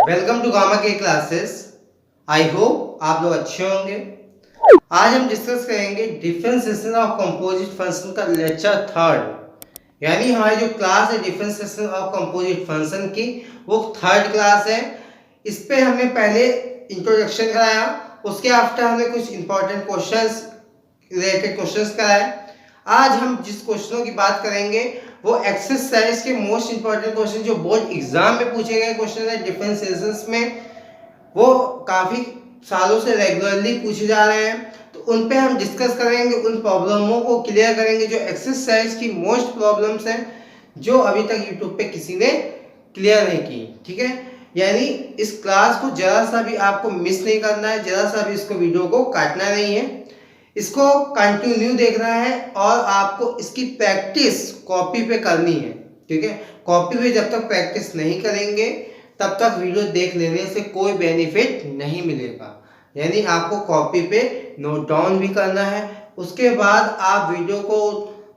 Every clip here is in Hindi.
वेलकम टू गामा के क्लासेस। आई होप आप लोग अच्छे होंगे। आज हम डिस्कस करेंगे डिफरेंशिएशन ऑफ कंपोजिट फंक्शन का लेक्चर थर्ड, यानी हमारी जो क्लास है डिफरेंशिएशन ऑफ कंपोजिट फंक्शन की वो थर्ड क्लास है। इस पे हमने पहले इंट्रोडक्शन कराया, उसके आफ्टर हमने कुछ इंपॉर्टेंट क्वेश्चंस रिलेटेड क्वेश्चंस कराए। आज हम जिस क्वेश्चनों की बात करेंगे वो एक्सरसाइज के मोस्ट इंपॉर्टेंट क्वेश्चन जो बोर्ड एग्जाम में पूछे गए क्वेश्चन है डिफरेंशिएशंस में, वो काफी सालों से रेगुलरली पूछे जा रहे हैं। तो उन पे हम डिस्कस करेंगे, उन प्रॉब्लमों को क्लियर करेंगे जो एक्सरसाइज की मोस्ट प्रॉब्लम्स हैं जो अभी तक यूट्यूब पे किसी ने क्लियर नहीं की। ठीक है, यानी इस क्लास को जरा सा भी आपको मिस नहीं करना है, जरा सा भी इसको वीडियो को काटना नहीं है, इसको कंटिन्यू देखना है और आपको इसकी प्रैक्टिस कॉपी पे करनी है। ठीक है, कॉपी पे जब तक प्रैक्टिस नहीं करेंगे तब तक वीडियो देख लेने से कोई बेनिफिट नहीं मिलेगा। यानी आपको कॉपी पे नोट डाउन भी करना है, उसके बाद आप वीडियो को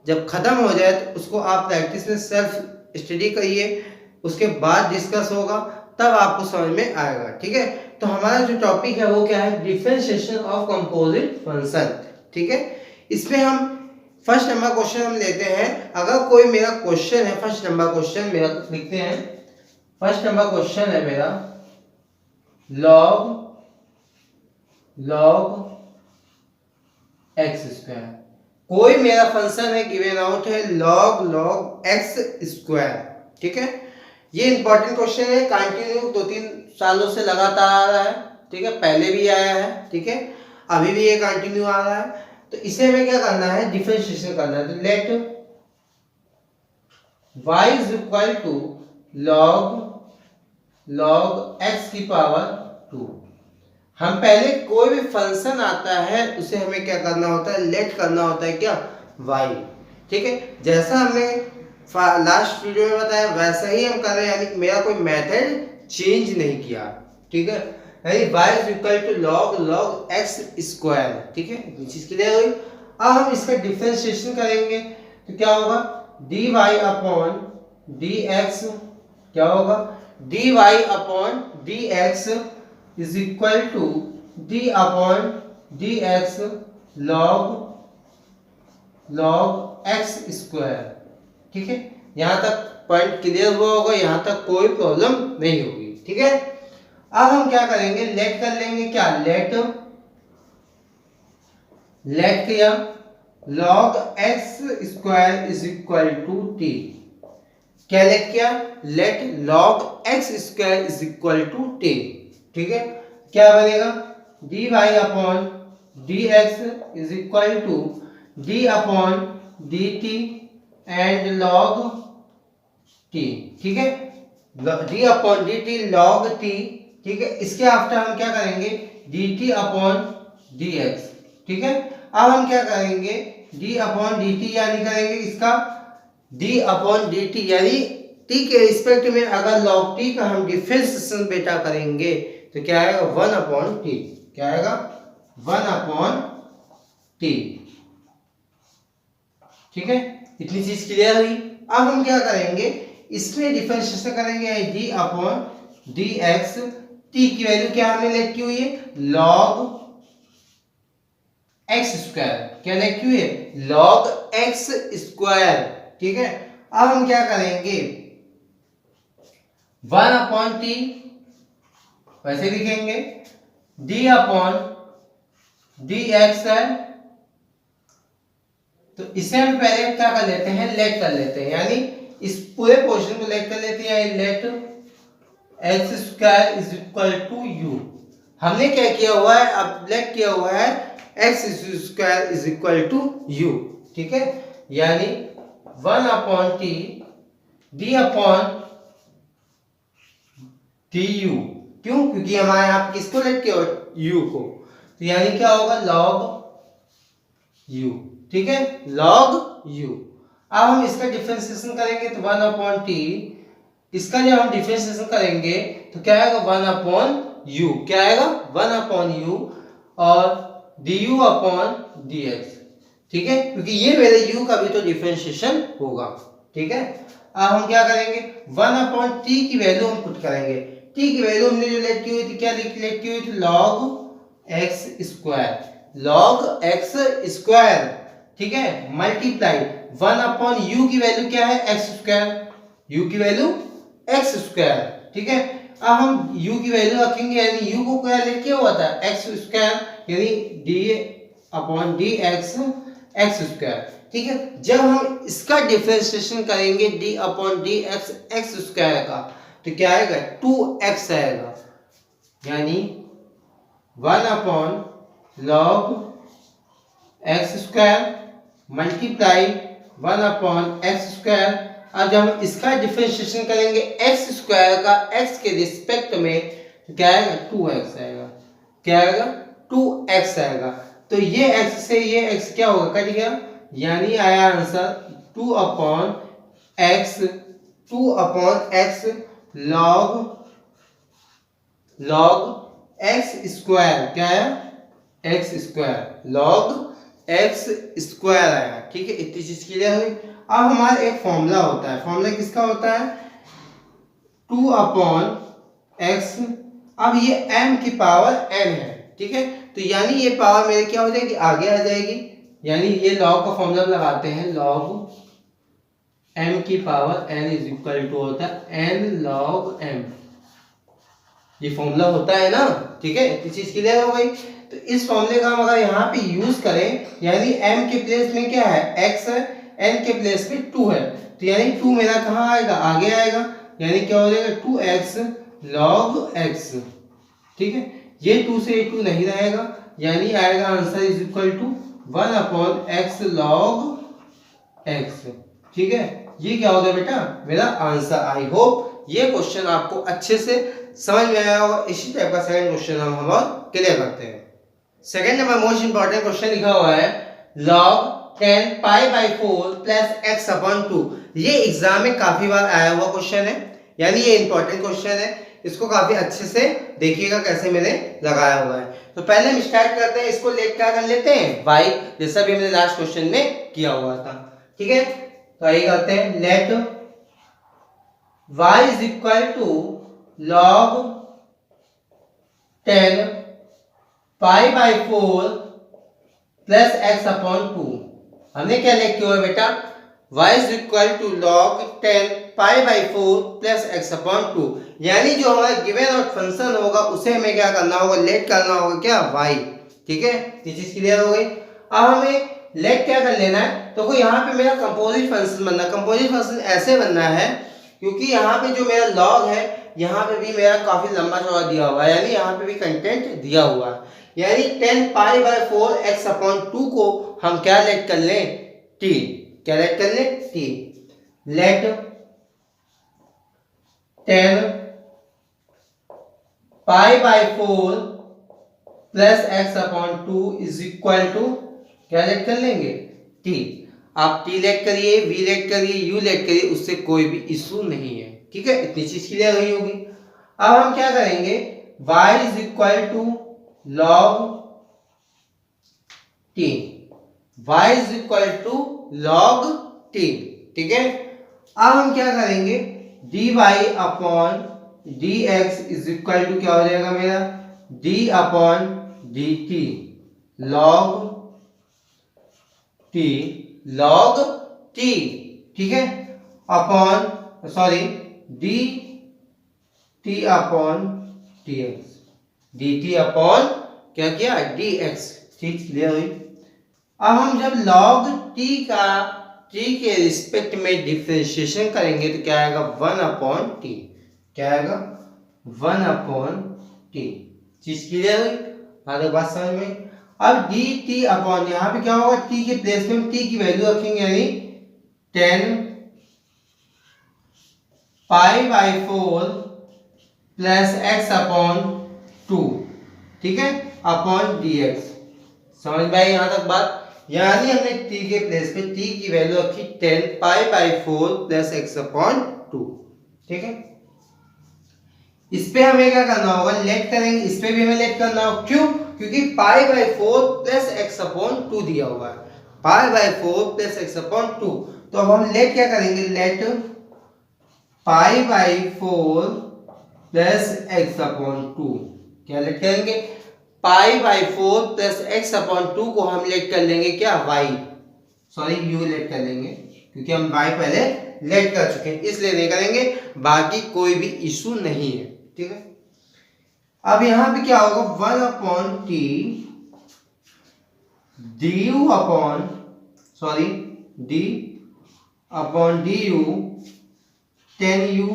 जब खत्म हो जाए तो उसको आप प्रैक्टिस में सेल्फ स्टडी करिए, उसके बाद डिस्कस होगा, तब आपको समझ में आएगा। ठीक है, तो हमारा जो टॉपिक है वो क्या है, डिफरेंशिएशन ऑफ कंपोजिट फंक्शन। ठीक है, इसमें हम फर्स्ट नंबर क्वेश्चन हम लेते हैं। अगर कोई मेरा क्वेश्चन है, फर्स्ट नंबर क्वेश्चन मेरा लिखते हैं। फर्स्ट नंबर क्वेश्चन है मेरा log x स्क्वायर। कोई मेरा फंक्शन है गिवन आउट है log x स्क्वायर। ठीक है, ये इंपॉर्टेंट क्वेश्चन है, कंटिन्यू 2-3 सालों से लगातार आ रहा है। ठीक है, पहले भी आया है, ठीक है, अभी भी ये कंटिन्यू आ रहा है। तो इसे हमें क्या करना है, डिफरेंशिएशन करना है। तो let y is equal to log x की पावर 2। हम पहले कोई भी फंक्शन आता है उसे हमें क्या करना होता है, लेट करना होता है क्या, y। ठीक है, जैसा हमने लास्ट वीडियो में बताया वैसा ही हम कर रहे हैं, यानी मेरा कोई मेथड चेंज नहीं किया। ठीक है, यानी y is equal to log x square. ठीक है, ये चीज क्लियर हुई। अब हम इसका डिफरेंशिएशन करेंगे तो क्या होगा, dy अपॉन dx क्या होगा, dy upon dx is equal to d upon dx log x square. ठीक है, यहां तक पॉइंट क्लियर हुआ होगा, यहां तक कोई प्रॉब्लम नहीं होगी। ठीक है, अब हम क्या करेंगे, लेट कर लेंगे। क्या लेट किया, log x square is equal to t। क्या लेट किया, let log x square is equal to t। ठीक है, क्या बनेगा, dy upon dx is equal to d upon dt and log t। ठीक है, d upon dt log t। ठीक है, इसके आफ्टर हम क्या करेंगे, dt अपॉन dx। ठीक है, अब हम क्या करेंगे, d अपॉन dt यानी करेंगे इसका d अपॉन dt, यानी t के रिस्पेक्ट में अगर log t का हम डिफरेंशिएशन बेटा करेंगे तो क्या आएगा, 1 अपॉन t। क्या आएगा, 1 अपॉन t। ठीक है, इतनी चीज क्लियर हुई। अब हम क्या करेंगे, इसमें डिफरेंशिएशन करेंगे, d अपॉन dx। t की वैल्यू क्या हमने लेट की हुई है, log x स्क्वायर। क्या लेट की हुई है, log x स्क्वायर। ठीक है, अब हम क्या करेंगे, 1 अपॉन t वैसे लिखेंगे, d अपॉन dx है। तो इसे हम पहले क्या कर लेते हैं, लेट कर लेते हैं, यानी इस पूरे पोर्शन को लेट कर लेते हैं। Let x square is equal to u। हमने क्या किया हुआ है, अब लेट किया हुआ है x square is equal to u। ठीक है, यानी 1 upon t d upon du। क्यों, क्योंकि हमारे यहाँ किसको लेट किया u को, तो यानी क्या होगा, log u। ठीक है, log u। अब हम इसका डिफरेंशिएशन करेंगे तो 1 अपॉन t, इसका जब हम डिफरेंशिएशन करेंगे तो क्या आएगा, 1 अपॉन u। क्या आएगा, 1 अपॉन u और du अपॉन dx। ठीक है, क्योंकि ये मेरे u का भी तो डिफरेंशिएशन होगा। ठीक है, अब हम क्या करेंगे, 1 अपॉन t की वैल्यू हम पुट करेंगे। टी की वैल्यू हमने जो लेट की हुई थी, क्या लेट की हुई थी, log x square, log x square, ठीक है, मल्टीप्लाई 1 यू की वैल्यू क्या है, एक्स स्क्वायर, यू की वैल्यू एक्स स्क्वायर, ठीक है। अब हम u की वैल्यू रखेंगे, यानी u को क्या लेट किया हुआ था, एक्स स्क्वायर, यानी डी एक्स एक्स स्क्वायर, ठीक है। जब हम इसका डिफरेंशिएशन करेंगे डी एक्स एक्स स्क्वायर का, तो क्या आएगा, 2x आएगा, यानी 1 log x square multiply 1 x square. अब जब हम इसका डिफरेंशिएशन करेंगे एक्स स्क्वायर का एक्स के रिस्पेक्ट में, तो क्या आएगा, 2x आएगा, क्या आएगा, 2x आएगा। तो ये x से ये x क्या होगा, कट गया, यानी आया answer 2x log x square, क्या है, x square log x square आया, ठीक है। इतनी चीज क्लियर हुई। अब हमारा एक फॉर्मूला होता है, फॉर्मूला किसका होता है, 2x, अब ये m की पावर n है, ठीक है। तो यानी ये पावर मेरे क्या हो जाएगी, आगे आ जाएगी, यानी ये लॉग का फॉर्मूला लगाते हैं, लॉग m की power n is equal to होता है n log m, ये फॉर्मूला होता है ना, ठीक है। इतनी चीज क्लियर हो गई। तो इस फॉर्मूले का हम अगर यहाँ पे यूज करें, यानी m के प्लेस में क्या है, x है, n के प्लेस में 2 है, तो यानी 2 मेरा कहाँ आएगा, आगे आएगा, यानी क्या हो जाएगा, 2x log x, ठीक है। ये 2 से ये 2 नहीं रहेगा, यानी आएगा answer is equal to 1/x log x, ठीक है। ये क्या होगा बेटा, मेरा आंसर। आई होप ये क्वेश्चन आपको अच्छे से समझ में आया होगा। इसी टाइप का सेकंड क्वेश्चन हम और क्लियर करते हैं। Second number most important question लिखा हुआ है, log 10 π/4 प्लस x/2। ये एग्जाम में काफी बार आया हुआ क्वेश्चन है, यानी ये इंपॉर्टेंट क्वेश्चन है, इसको काफी अच्छे से देखिएगा कैसे मैंने लगाया हुआ है। तो पहले हम स्टार्ट करते हैं, इसको लेट क्या कर लेते हैं, y, जैसा भी हमने लास्ट क्वेश्चन में किया हुआ था, ठीक है। तो आइए करते हैं, let y is equal to log 10 π/4 plus x/2। हमने क्या लेट किया हुआ बेटा, y is equal to log 10 π/4 plus x/2, यानी जो हमारा गिवन और फंक्शन होगा उसे हमें क्या करना होगा, लेट करना होगा, क्या, y, ठीक है। ये चीज क्लियर हो गई। अब हमें लेट क्या कर लेना है, तो यहाँ पे मेरा कंपोजिट फंक्शन बनना, कंपोजिट फंक्शन ऐसे बनना है, क्योंकि यहाँ पे जो मेरा log है, यहाँ पे भी मेरा काफी लंबा चौड़ा दिया हुआ है, यानी यहाँ पे भी कंटेंट दिया हुआ है, यानी 10 π/4 x/2 को हम क्या लेट कर लें, t, क्या लेट कर लें, t, let 10 π/4 plus x/2 is equal to, क्या लेट कर लेंगे, t। आप t लेट करिए, v लेट करिए, u लेट करिए, उससे कोई भी इशू नहीं है, ठीक है। इतनी चीज क्लियर हुई होगी। अब हम क्या करेंगे, y is equal to log t, y is equal to log t, ठीक है। अब हम क्या करेंगे, dy upon dx is equal to क्या हो जाएगा मेरा, d upon dt log t log t, ठीक है, upon dt upon dx, dt upon क्या किया, dx, ठीक क्लियर हुई। अब हम जब log t का t के रिस्पेक्ट में डिफरेंशिएशन करेंगे तो क्या आएगा, 1/t, क्या आएगा, 1/t, चीज क्लियर हुई, आगे बात समझ में। अब dt अपॉन, यहाँ पे क्या होगा, t के प्लेस में t की वैल्यू रखेंगे, यानी 10 π/4 प्लस x/2, ठीक है, अपॉन dx। समझ में आई यहाँ तक बात, यानी हमने t के प्लेस पे t की वैल्यू रखी 10 π/4 प्लस x/2, ठीक है। इस पे हमें क्या करना होगा, लेट करेंगे, इस पे भी हमें लेट करना होगा, क्यों, क्योंकि π/4 प्लस x/2 दिया हुआ है, π/4 प्लस x/2। तो अब हम लेट क्या करेंगे, let π/4 plus x upon two. क्या लेट करेंगे? Pi by 4 plus x upon 2 को हम लेट कर लेंगे क्या? वाई, सॉरी यू लेट कर लेंगे, क्योंकि हम वाई पहले लेट कर चुके हैं इसलिए नहीं करेंगे, बाकी कोई भी इशू नहीं है। ठीक है, अब यहां पे क्या होगा? 1 upon T D you upon, sorry D upon D you ten you.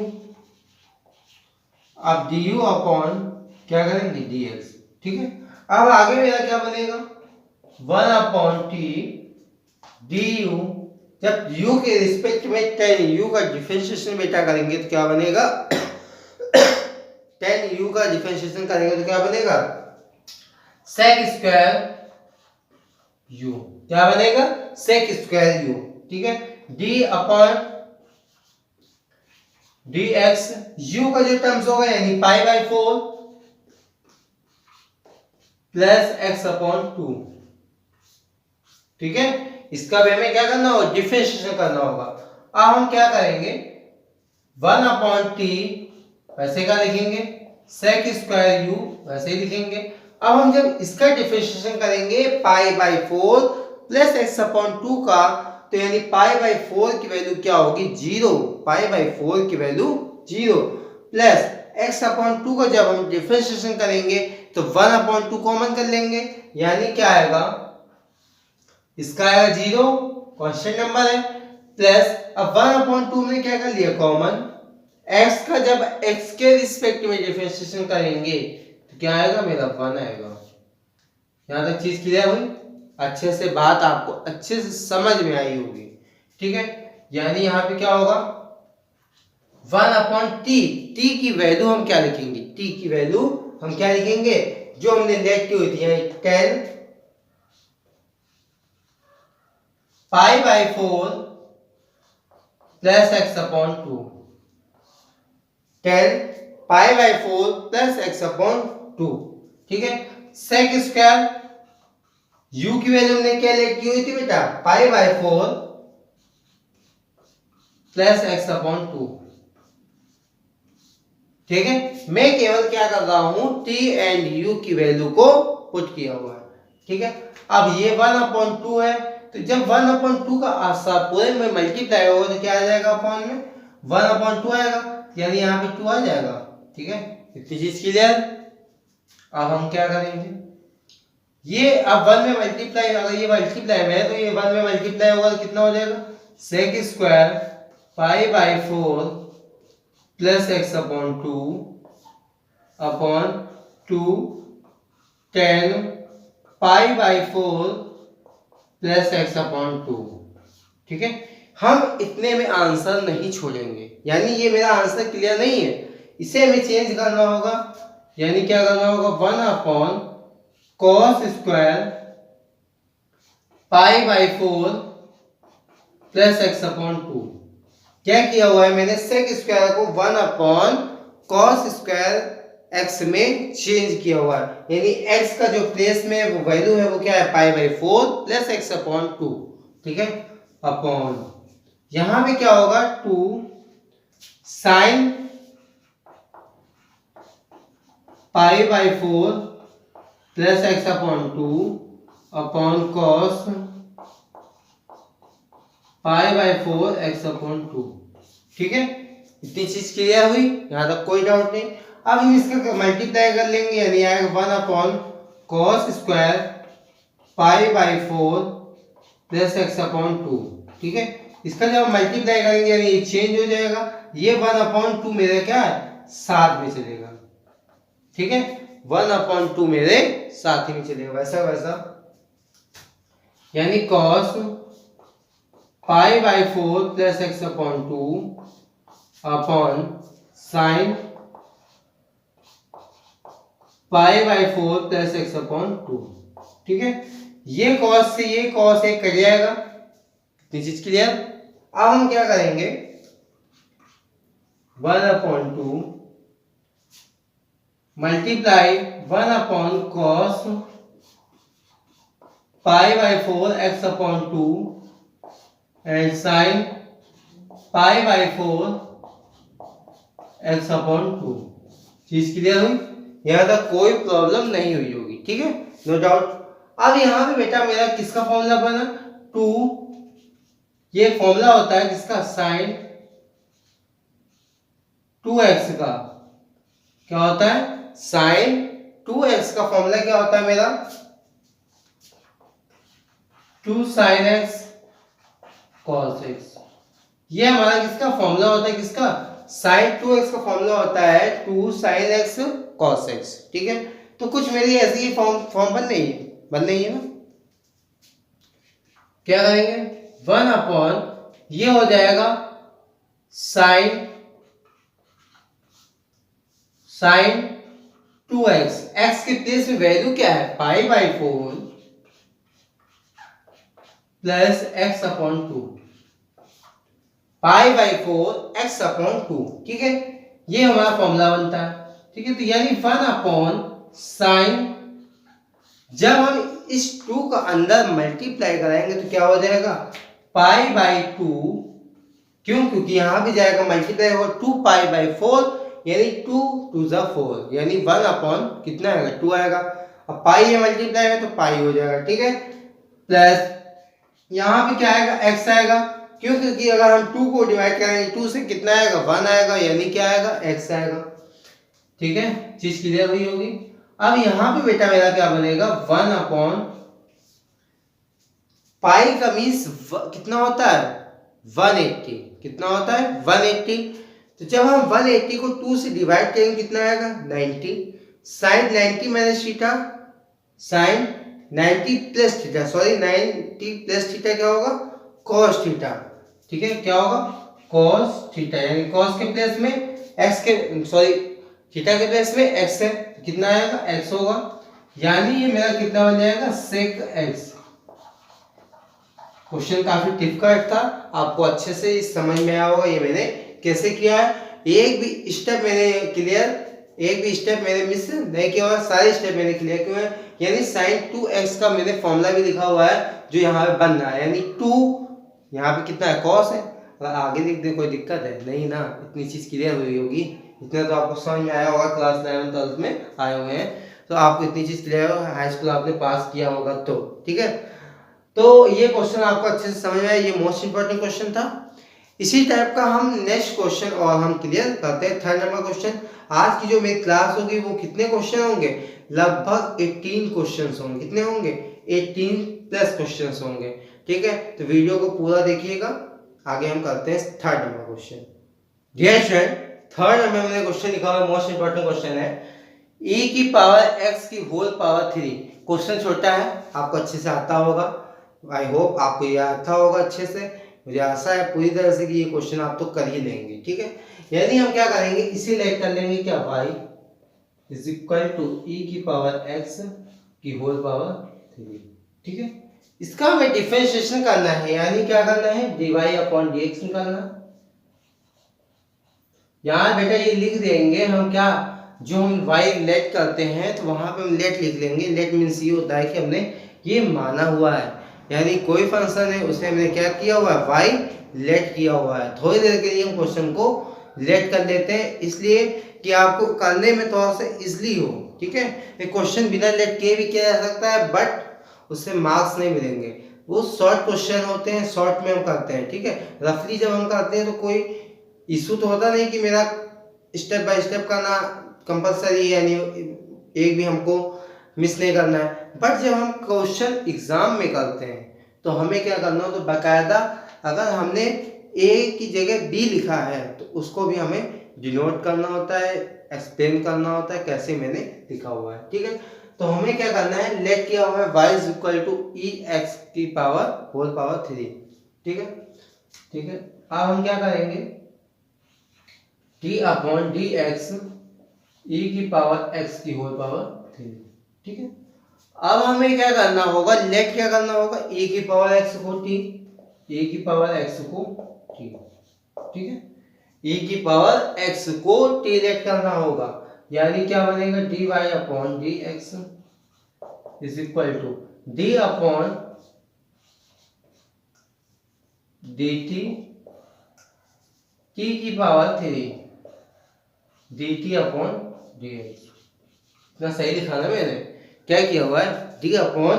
अब डी यू अपॉन क्या करेंगे? D x. ठीक है, अब आगे मेरा क्या बनेगा? 1 अपॉन टी डी यू, जब u के रिस्पेक्ट में टेन u का डिफरेंशिएशन बेटा करेंगे तो क्या बनेगा? टेन u का डिफरेंशिएशन करेंगे तो क्या बनेगा? Sec square u। क्या बनेगा? Sec square u। ठीक है, d अपॉन dx, u का जो टर्म्स होगा यानी पाई बाई 4 प्लस एक्स अपॉन 2। ठीक है, इसका भी हमें क्या करना होगा? डिफरेंशिएशन करना होगा। अब हम क्या करेंगे? 1 अपॉन टी वैसे क्या लिखेंगे? सेक स्क्वायर u वैसे ही लिखेंगे। अब हम जब इसका डिफरेंशिएशन करेंगे pi by 4 plus x upon 2 का, तो यानी पाई बाई 4 की वैल्यू क्या होगी? 0। पाई बाई 4 की वैल्यू 0 प्लस एक्स अपॉन 2 का जब हम डिफरेंशिएशन करेंगे तो 1 अपॉन 2 कॉमन कर लेंगे, यानी क्या आएगा? इसका आएगा 0, कांस्टेंट नंबर है, प्लस अब 1 अपॉन 2 में क्या कर लिया? कॉमन। x का जब x के रिस्पेक्ट में डिफरेंशिएशन करेंगे तो क्या आएगा? मेरा 1 आएगा। यहां तक चीज क्लियर हुई? अच्छे से बात आपको अच्छे से समझ में आई होगी। ठीक है, यानी यहाँ पे क्या होगा? 1 अपॉन टी, टी की वैल्यू हम क्या लिखेंगे? टी की वैल्यू हम क्या लिखेंगे? जो हमने लेट की हुई थी, यानी 10 pi by 4 plus x upon 2। 10 pi by 4 plus x upon 2। ठीक है, सेक स्क्वायर u की वैल्यू हमने क्या लेट की हुई थी बेटा? पाई बाई 4 प्लस एक्स अपॉन 2। ठीक है, मैं केवल क्या कर रहा हूं? t एंड u की वैल्यू को पुट किया हुआ है। ठीक है, अब ये 1 अपॉन 2 है, तो जब 1 अपॉन 2 का आशा पूरे में मल्टीप्लाई होगा तो क्या आ जाएगा? अपॉन में 1 अपॉन 2 आएगा, यानी यहाँ पे 2 आ जाएगा। ठीक है, इतनी चीज क्लियर? अब हम क्या करेंगे? ये अब 1 में मल्टीप्लाई, अगर ये मल्टीप्लाई में है तो ये 1 में मल्टीप्लाई होगा तो कितना हो जाएगा? Sec square pi by 4 plus x upon 2 upon 2 10 pi by 4 plus x upon 2। ठीक है, हम इतने में आंसर नहीं छोड़ेंगे, यानी ये मेरा आंसर क्लियर नहीं है, इसे हमें चेंज करना होगा। यानी क्या करना होगा? 1 upon cos square pi by 4 plus x upon 2। क्या किया हुआ है मैंने? सेक स्क्वायर को 1 अपॉन कॉस स्क्वायर एक्स में चेंज किया हुआ है, यानी एक्स का जो प्लेस में वो वैल्यू है वो क्या है? पाई बाई 4 प्लस एक्स अपॉन 2। ठीक है, अपॉन यहां पे क्या होगा? 2 sine pi by 4 plus x upon 2 upon cos pi by 4 x upon 2। ठीक है, इतनी चीज क्लियर हुई? यहां तक कोई डाउट नहीं। अब हम इसका मल्टीप्लाई कर लेंगे, यानी आएगा 1 upon cos square pi by 4 plus x upon 2। ठीक है, इसका जब हम मल्टीप्लाई करेंगे यानी ये चेंज हो जाएगा, ये 1 अपॉन 2 मेरे क्या है? साथ में चलेगा। ठीक है, 1 अपॉन 2 मेरे साथ ही में चलेगा, वैसा वैसा, यानी cos pi by 4 plus x upon 2 upon sine pi by 4 plus x upon 2। ठीक है, ये कॉस से ये कॉस एक कट जाएगा। इतनी चीज क्लियर? अब हम क्या करेंगे? 1 upon 2 multiply 1 upon cos pi by 4 x upon 2 and sine pi by 4 x upon 2। चीज क्लियर हुई, यहाँ तक कोई प्रॉब्लम नहीं हुई होगी, ठीक है, नो डाउट। अब यहाँ पे बेटा मेरा किसका फॉर्मूला बना, 2, ये फॉर्मूला होता है किसका, साइन 2x का, क्या होता है, साइन 2x का फॉर्मूला क्या होता है मेरा, 2 sin x cos x। ये हमारा किसका फॉर्मूला होता है, किसका, साइन 2x का फॉर्मूला होता है 2 sin x cos x, ठीक है। तो कुछ मेरी ऐसी ही फॉर्म बन रही है ना, क्या करेंगे, 1 अपॉन ये हो जाएगा साइन 2x, x के प्लेस में वैल्यू क्या है, π/4 plus x upon 2, π/4 x upon 2, ठीक है, ये हमारा फॉर्मूला बनता है, ठीक है। तो यानी 1 अपॉन साइन, जब हम इस 2 का अंदर मल्टीप्लाई कराएंगे तो क्या हो जाएगा, π/2, क्यों, क्योंकि यहां भी जाएगा मल्टीप्लाई होगा, 2π/4 यानी 2 2 ज़ा 4, यानी 1 अपॉन कितना आएगा, 2 आएगा। अब पाई है मल्टीप्लाई में तो पाई हो जाएगा, ठीक है, प्लस यहाँ पे क्या आएगा, x आएगा, क्यों, क्योंकि अगर हम 2 को डिवाइड करेंगे 2 से कितना आएगा, 1 आएगा, यानी क्या आएगा, x आएगा, ठीक है, चीज क्लियर हुई होगी। अब यहाँ पे बेटा मेरा क्या बनेगा, 1 अपॉन पाई का मीन्स कितना होता है, 180, कितना होता है, 180। तो जब हम 180 को 2 से डिवाइड करेंगे कितना आएगा, 90, sine 90 minus theta, sine 90 plus theta, sorry 90 plus theta क्या होगा, cos थीटा, ठीक है, क्या होगा, cos थीटा, यानी cos के प्लेस में x के, सॉरी थीटा के प्लेस में x है, कितना आएगा, x होगा, यानी ये मेरा कितना बन जाएगा, sec x। क्वेश्चन काफी डिफिकल्ट था, आपको अच्छे से समझ में आया होगा ये मैंने कैसे किया है, एक भी स्टेप मैंने मिस नहीं किया हुआ, सारे स्टेप मैंने क्लियर किए हैं। यानी sin 2x का मैंने फॉर्मूला भी लिखा हुआ है जो यहाँ पे बन रहा है, यानी 2 यहाँ पे कितना है, cos है, अगर आगे लिख दे कोई दिक्कत है नहीं ना, इतनी चीज क्लियर हुई होगी, इतना तो आपको समझ में आया होगा, क्लास 11 12 में आए हुए हैं तो आपको इतनी चीज क्लियर होगा, हाई स्कूल आपने पास किया होगा तो, ठीक है। तो ये क्वेश्चन आपको अच्छे से समझ में आया, ये मोस्ट इंपॉर्टेंट क्वेश्चन था। इसी टाइप का हम नेक्स्ट क्वेश्चन और हम क्लियर करते हैं, 3rd नंबर क्वेश्चन। आज की जो मेरी क्लास होगी वो कितने क्वेश्चन होंगे, लगभग 18 क्वेश्चंस होंगे, कितने होंगे, 18 प्लस क्वेश्चंस होंगे, ठीक है। तो वीडियो को पूरा देखिएगा, आगे हम करते हैं 3rd number question. Dear student, 3rd number में क्वेश्चन लिखा हुआ है, मोस्ट इंपॉर्टेंट क्वेश्चन है, e की पावर x की होल पावर 3। क्वेश्चन छोटा है, आपको अच्छे से आता होगा, आई होप आपको ये आता होगा अच्छे से, मुझे आशा है पूरी तरह से कि ये क्वेश्चन आप तो कर ही लेंगे, ठीक है। यानी हम क्या करेंगे, इसे लेट कर लेंगे क्या, y is equal to e की पावर x की होल पावर 3, ठीक है। इसका हमें डिफरेंशिएशन करना है, यानी क्या करना है, dy अपॉन dx निकालना। यहाँ बेटा ये लिख देंगे हम, क्या जो हम y लेट करते हैं तो वहां पे हम लेट लिख लेंगे, लेट मीन्स ये होता है कि हमने ये माना हुआ है, यानी कोई फंक्शन है उसे हमने क्या किया हुआ है, y लेट किया हुआ है। थोड़ी देर के लिए हम क्वेश्चन को लेट कर लेते हैं, इसलिए कि आपको करने में थोड़ा सा इजली हो, ठीक है। ये क्वेश्चन बिना लेट के भी किया जा सकता है, बट उससे मार्क्स नहीं मिलेंगे, वो शॉर्ट क्वेश्चन होते हैं, शॉर्ट में हम करते हैं, ठीक है। रफली जब हम करते हैं तो कोई इशू तो होता नहीं कि मेरा स्टेप बाय स्टेप करना कंपलसरी है, यानी एक भी हमको मिस नहीं करना है। बट जब हम क्वेश्चन एग्जाम में करते हैं तो हमें क्या करना हो, तो बाकायदा अगर हमने ए की जगह बी लिखा है तो उसको भी हमें डिनोट करना होता है, एक्सप्लेन करना होता है कैसे मैंने लिखा हुआ है, ठीक है। तो हमें क्या करना है, लेट किया हुआ है y is equal to e x की पावर होल पावर 3, ठीक है, ठीक है। अब हम क्या करेंगे, d अपॉन डी एक्स ई की पावर x की होल पावर 3, ठीक है। अब हमें क्या करना होगा, लेट क्या करना होगा, e की पावर x को t, e की पावर x को t, ठीक है, e की पावर x को t लेट करना होगा, यानी क्या बनेगा, dy upon d x is equal to d upon dt t की पावर 3 dt अपॉन dx। इतना सही लिखा ना मैंने, क्या किया हुआ है, d अपॉन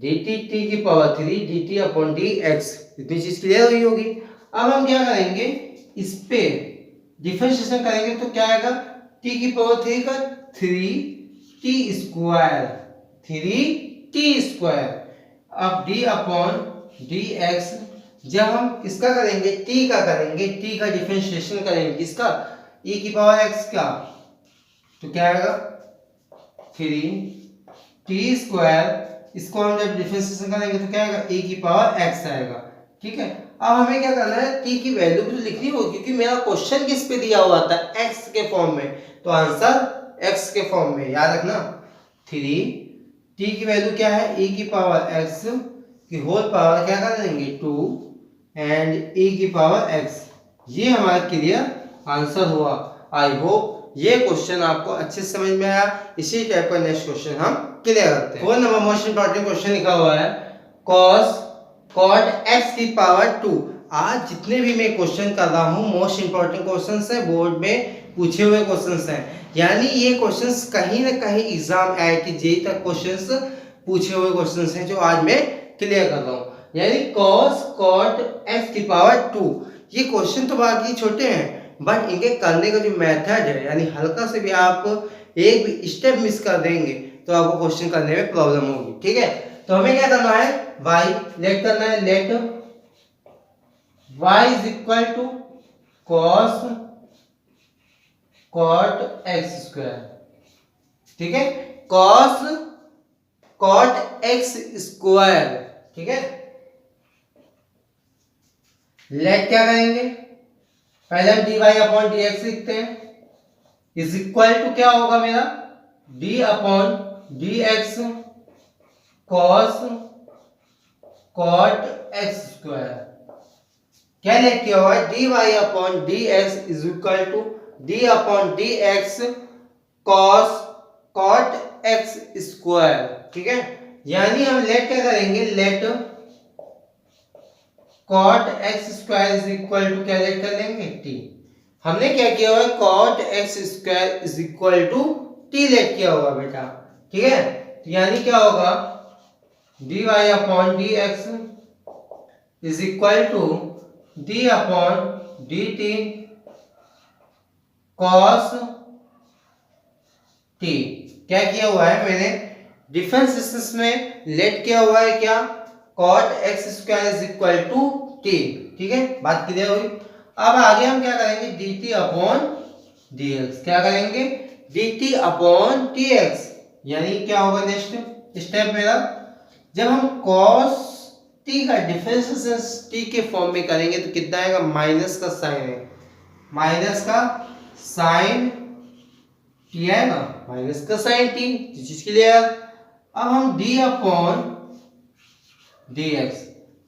dt t की पावर 3 dt अपॉन dx। इतनी चीज क्लियर हुई होगी। अब हम क्या करेंगे, इस पे डिफरेंशिएशन करेंगे तो क्या आएगा, t की पावर 3 का 3t स्क्वायर, 3t स्क्वायर। अब d अपॉन dx, जब हम इसका करेंगे t का करेंगे, t का डिफरेंशिएशन करेंगे किसका, e की पावर x का, तो क्या आएगा 3t स्क्वायर। इसको हम जब डिफरेंशिएशन करेंगे तो क्या आएगा, e की पावर x आएगा। ठीक है, अब हमें क्या करना है, t की वैल्यू भी तो लिखनी होगी क्योंकि मेरा क्वेश्चन किस पे दिया हुआ था, x के फॉर्म में, तो आंसर x के फॉर्म में, याद रखना। 3t की वैल्यू क्या है, e की पावर x की होल पावर क्या कर देंगे 2 एंड e की पावर x। ये हमारा क्लियर आंसर हुआ। आई होप ये क्वेश्चन आपको अच्छे से समझ में आया। इसी टाइप का नेक्स्ट क्वेश्चन हम क्लियर करते हैं। 4 नंबर मोस्ट इंपॉर्टेंट क्वेश्चन लिखा हुआ है, cos cot x की पावर 2। आज जितने भी मैं क्वेश्चन कर रहा हूँ मोस्ट इंपॉर्टेंट क्वेश्चंस हैं, बोर्ड में पूछे हुए क्वेश्चंस हैं, यानी ये क्वेश्चंस कहीं ना कहीं एग्जाम IIT JEE तक क्वेश्चंस पूछे हुए क्वेश्चंस हैं जो आज मैं क्लियर कर रहा हूँ। यानी cos cot x की पावर 2, ये क्वेश्चन तो बाकी छोटे हैं बट इनके करने का जो मेथड है, यानी हल्का से भी आप एक भी स्टेप मिस कर देंगे तो आपको क्वेश्चन करने में प्रॉब्लम होगी। ठीक है, तो हमें क्या करना है, y लेट करना है, let y is equal to cos cot x square. ठीक है, cos cot x स्क्वायर। ठीक है, लेट क्या करेंगे, पहले हम dy अपॉन dx लिखते हैं, इज इक्वल टू क्या होगा मेरा, d upon dx cos cot x square. क्या लेट किया हुआ है, dy upon dx is equal to d upon dx cos cot x square. ठीक है, यानी हम लेट क्या करेंगे, let cot x square is equal to क्या लेट कर लेंगे, t। हमने क्या किया हुआ है, cot x square is equal to t let किया हुआ बेटा। ठीक है, तो यानी क्या होगा, dy upon dx is equal to d upon dt cos t। क्या किया हुआ है मैंने, डिफरेंशिएशन में लेट किया हुआ है क्या, cot x square is equal to t। ठीक है, बात क्लियर हुई। अब आगे हम क्या करेंगे, dt अपॉन dx, क्या करेंगे, dt अपॉन dx, यानी क्या होगा नेक्स्ट स्टेप मेरा, जब हम cos t का डिफरेंशिएशन t के फॉर्म में करेंगे तो कितना आएगा, माइनस का साइन है, माइनस का साइन t आएगा, माइनस का साइन t, चीज क्लियर। अब हम d अपॉन dx,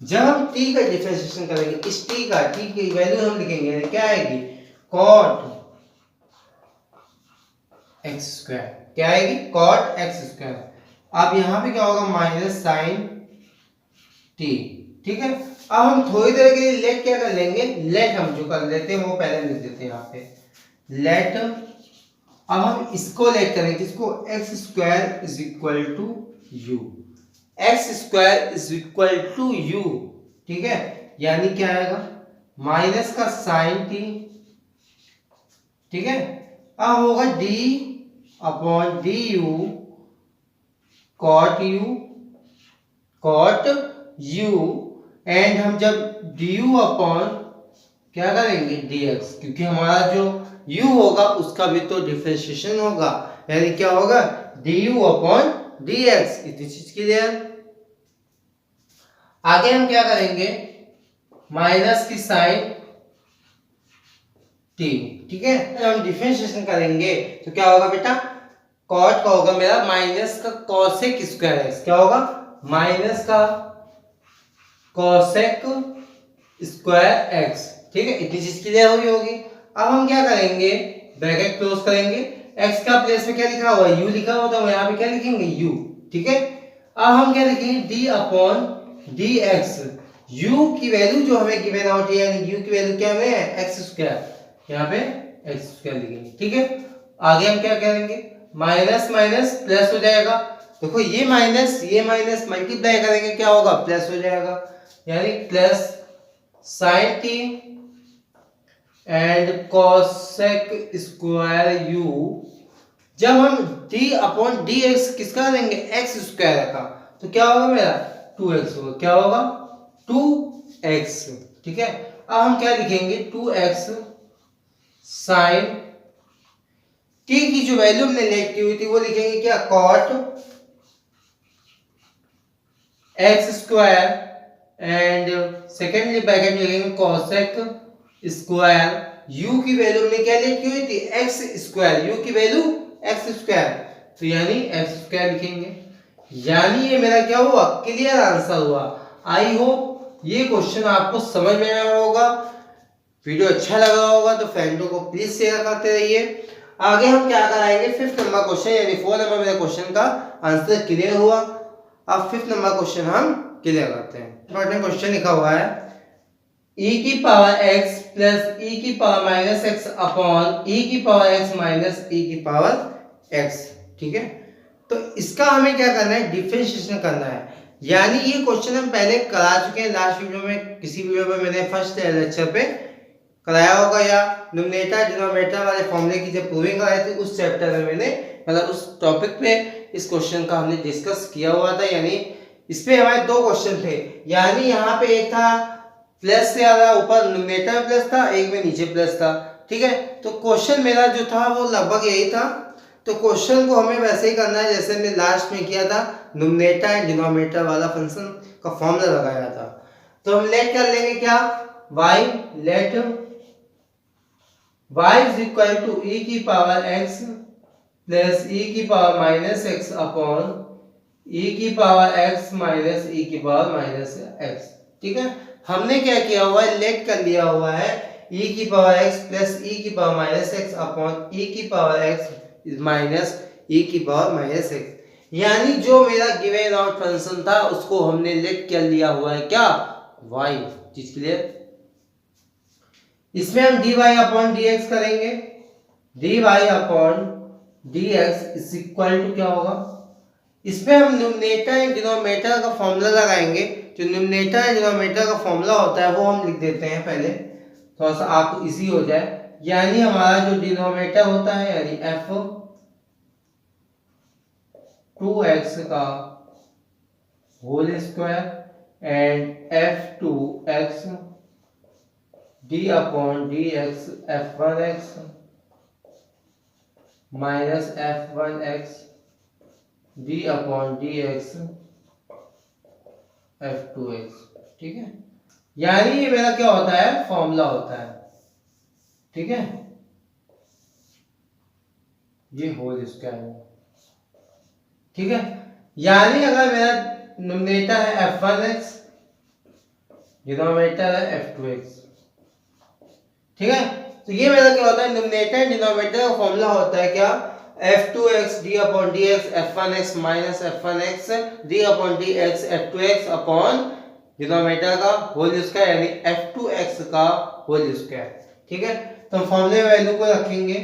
जब हम t का डिफरेंशिएशन करेंगे, इस t का, t की वैल्यू हम लिखेंगे क्या आएगी, cot x स्क्वायर, क्या आएगी, cot x स्क्वायर। अब यहाँ पे क्या होगा, माइनस साइन t। ठीक है, अब हम थोड़ी देर के लिए लेट क्या कर लेंगे, लेट हम जो कर लेते हैं वो पहले लिख देते हैं यहाँ पे, लेट। अब हम इसको लेट करेंगे, किसको, x square is equal to u, x square is equal to u। ठीक है, यानी क्या आएगा, माइनस का साइन t। ठीक है, अब होगा d upon du cot u and हम जब du अपॉन क्या करेंगे dx, क्योंकि हमारा जो u होगा उसका भी तो डिफरेंशिएशन होगा, यानी क्या होगा, du अपॉन dx। इतनी चीज क्लियर। आगे हम क्या करेंगे, माइनस की साइन t। ठीक है, जब हम डिफरेंशिएशन करेंगे तो क्या होगा बेटा, cot का होगा मेरा माइनस का cosec स्क्वायर x, क्या होगा, माइनस का cosec स्क्वायर x। ठीक है, इतनी चीज क्लियर हुई होगी। अब हम क्या करेंगे, ब्रैकेट क्लोज करेंगे, x का प्लेस में क्या लिखा हुआ है, u लिखा हुआ, तो यहाँ पे क्या लिखेंगे, u। ठीक है, अब हम क्या लिखेंगे, d अपॉन dx, u की वैल्यू जो हमें गिवन आउट है, यानी u की वैल्यू क्या है, x स्क्वायर, यहाँ पे x स्क्वायर लिखेंगे। ठीक है, आगे हम क्या करेंगे, माइनस माइनस प्लस हो जाएगा। देखो ये माइनस मल्टीप्लाई करेंगे क्या होगा, प्लस हो जाएगा, यानी plus sign T and cosec square you. जब हम d अपॉन dx किसका लेंगे, एक्स स्क्वायर का, तो क्या होगा मेरा 2x होगा, क्या होगा 2x। ठीक है, अब हम क्या लिखेंगे 2x साइन t की जो वैल्यू हमने लेट की हुई थी वो लिखेंगे क्या, cot x square and secondly bracket में लिखेंगे कोसेक स्क्वायर u की वैल्यू हमने क्या लेट की हुई थी, x स्क्वायर, u की वैल्यू x स्क्वायर, तो यानी x स्क्वायर लिखेंगे। यानी ये मेरा क्या हुआ, क्लियर आंसर हुआ। आई होप ये क्वेश्चन आपको समझ में आया होगा। वीडियो अच्छा लगा होगा तो फ्रेंडों को प्लीज शेयर करते रहिए। आगे हम क्या कराएंगे, 5th नंबर क्वेश्चन, यानी 4 नंबर मेरे क्वेश्चन का आंसर क्लियर हुआ। अब 5th नंबर क्वेश्चन हम क्लियर करते हैं। इंपॉर्टेंट क्वेश्चन लिखा हुआ है e की पावर x प्लस e की power minus x upon e की पावर x माइनस e की पावर x। ठीक है, तो इसका हमें क्या करना है, डिफरेंशिएशन करना है। यानी ये क्वेश्चन हम पहले करा चुके हैं लास्ट वीडियो में, किसी वीडियो में मैंने फर्स्ट लेक्चर पे कराया होगा, या न्यूमरेटर डिनोमिनेटर वाले फॉर्मूले की जब प्रूविंग कराई थी उस चैप्टर में मैंने, मतलब उस टॉपिक पे इस क्वेश्चन का हमने डिस्कस किया हुआ था। यानी इस पे हमारे 2 क्वेश्चन थे, यानी यहाँ पे एक था प्लस से आ रहा, ऊपर न्यूमरेटर में प्लस था, एक में नीचे प्लस था। ठीक है, तो क्वेश्चन मेरा जो था वो लगभग यही था। तो क्वेश्चन को हमें वैसे ही करना है जैसे हमने लास्ट में किया था, न्यूमरेटर एंड डिनोमिनेटर वाला फंक्शन का फॉर्मूला लगाया था। तो हम लेट कर लेंगे क्या, y let y is equal to e की पावर x प्लस e की power minus x upon e की पावर x माइनस e की पावर माइनस x। ठीक है, हमने क्या किया हुआ है, लेट कर लिया हुआ है e की पावर x प्लस e की power minus x upon e की पावर x माइनस e की पावर माइनस x। यानी जो मेरा गिवन आउट फंक्शन था उसको हमने लेट कर लिया हुआ है क्या, y। चीज क्लियर, इसमें हम dy अपॉन dx करेंगे, dy upon dx is equal to क्या होगा, इसमें हम न्यूमरेटर एंड डिनोमिनेटर का फॉर्मूला लगाएंगे। जो न्यूमरेटर एंड डिनोमिनेटर का फॉर्मूला होता है वो हम लिख देते हैं पहले, थोड़ा सा आपको इजी हो जाए। यानी हमारा जो डिनोमिनेटर होता है यानी f 2x का whole square and f2x d upon dx f1x minus f1x d upon dx f2x। ठीक है, यानी ये मेरा क्या होता है, फॉर्मूला होता है। ठीक है, ये होल स्क्वायर है। ठीक है, यानी अगर मेरा न्यूमरेटर है f1x, डिनोमिनेटर है f2x। ठीक है, तो ये मेरा क्या होता है, न्यूमरेटर डिनोमिनेटर का फॉर्मूला होता है क्या, f2x d upon dx f1x minus f1x d upon dx f2x upon denominator का होल स्क्वायर यानी f2x का होल स्क्वायर। ठीक है, तो हम फॉर्मूले वैल्यू को रखेंगे,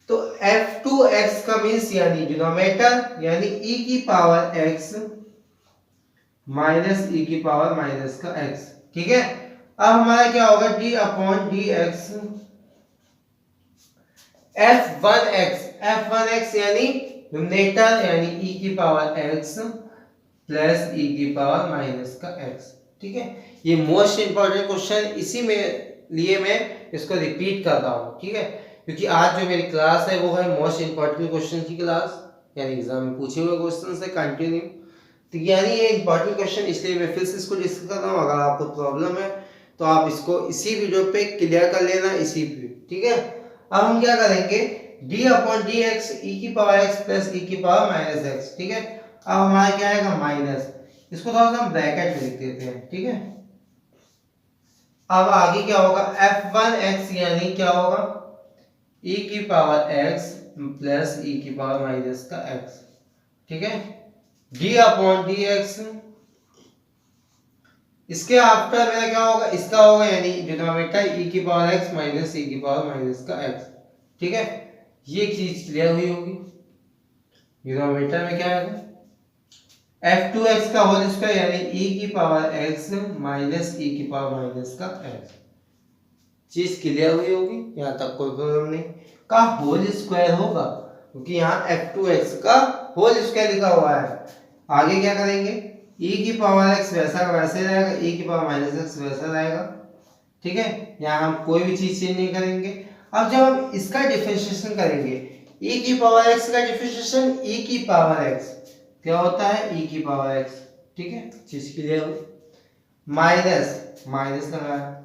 तो f2x का मींस यानी डिनोमिनेटर यानी e की पावर x माइनस e की पावर माइनस का x। ठीक है, अब हमारा क्या होगा, d अपॉन dx f1x यानी न्यूमरेटर यानी e की पावर x प्लस e की पावर माइनस का x। ठीक है, ये मोस्ट इंपॉर्टेंट क्वेश्चन, इसी में लिए मैं इसको रिपीट कर रहा हूँ। ठीक है, क्योंकि आज जो मेरी क्लास है वो है मोस्ट इंपॉर्टेंट क्वेश्चन की क्लास, यानी एग्जाम में पूछे हुए क्वेश्चन से कंटिन्यू। तो यानी ये इंपॉर्टेंट क्वेश्चन, इसलिए मैं फिर से इसको डिस्कस कर रहा हूँ। अगर आपको प्रॉब्लम है तो आप इसको इसी वीडियो पे क्लियर कर लेना, इसी पे। ठीक है, अब हम क्या करेंगे, d अपॉन dx e की पावर x प्लस e की पावर माइनस x। ठीक है, अब हमारा क्या आएगा माइनस, इसको थोड़ा सा हम ब्रैकेट में लिख देते हैं। ठीक है, अब आगे क्या होगा, f1x यानी क्या होगा, e की पावर x प्लस e की पावर माइनस का x। ठीक है, d अपॉन dx, इसके आफ्टर मेरा क्या होगा, इसका होगा यानी डिनोमिनेटर e की पावर x माइनस e की पावर माइनस का x। ठीक है, ये चीज क्लियर हुई होगी। न्यूमरेटर में क्या आएगा f2x का होल स्क्वायर यानी e की पावर x माइनस e की पावर माइनस का x। चीज क्लियर हुई होगी, यहाँ तक कोई प्रॉब्लम नहीं। का होल स्क्वायर होगा क्योंकि यहाँ f2x का होल स्क्वायर लिखा हुआ है। आगे क्या करेंगे, e की पावर x वैसा का वैसे रहेगा, e की पावर माइनस x वैसा रहेगा। ठीक है, यहाँ हम कोई भी चीज चेंज नहीं करेंगे। अब जब हम इसका डिफरेंशिएशन करेंगे, e की पावर x का डिफरेंशिएशन e की पावर x क्या होता है, e की पावर x। ठीक है, चीज क्लियर हो। माइनस माइनस लगाया,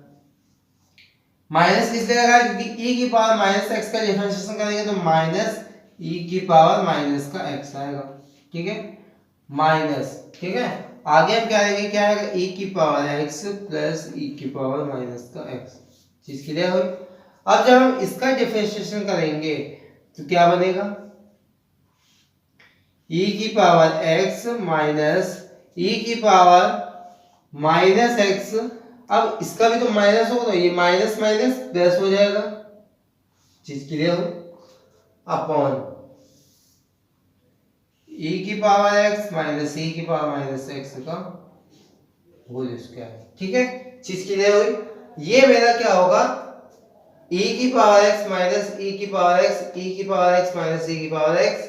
माइनस किस लिए लगाया क्योंकि e की पावर माइनस x का डिफरेंशिएशन करेंगे तो माइनस e की पावर माइनस का x आएगा। ठीक है, माइनस। ठीक है, आगे हम क्या करेंगे, क्या आएगा e की पावर x प्लस e की पावर माइनस का x। चीज क्लियर हुई। अब जब हम इसका डिफरेंशिएशन करेंगे तो क्या बनेगा, e की पावर x माइनस e की पावर माइनस x। अब इसका भी तो माइनस होगा तो ये माइनस माइनस प्लस हो जाएगा। चीज क्लियर हो। अपॉन e की पावर x माइनस e की पावर माइनस x का होल स्क्वायर। ठीक है, चीज क्लियर हुई। ये मेरा क्या होगा, e की पावर x माइनस e की पावर x, e की पावर x माइनस e की पावर x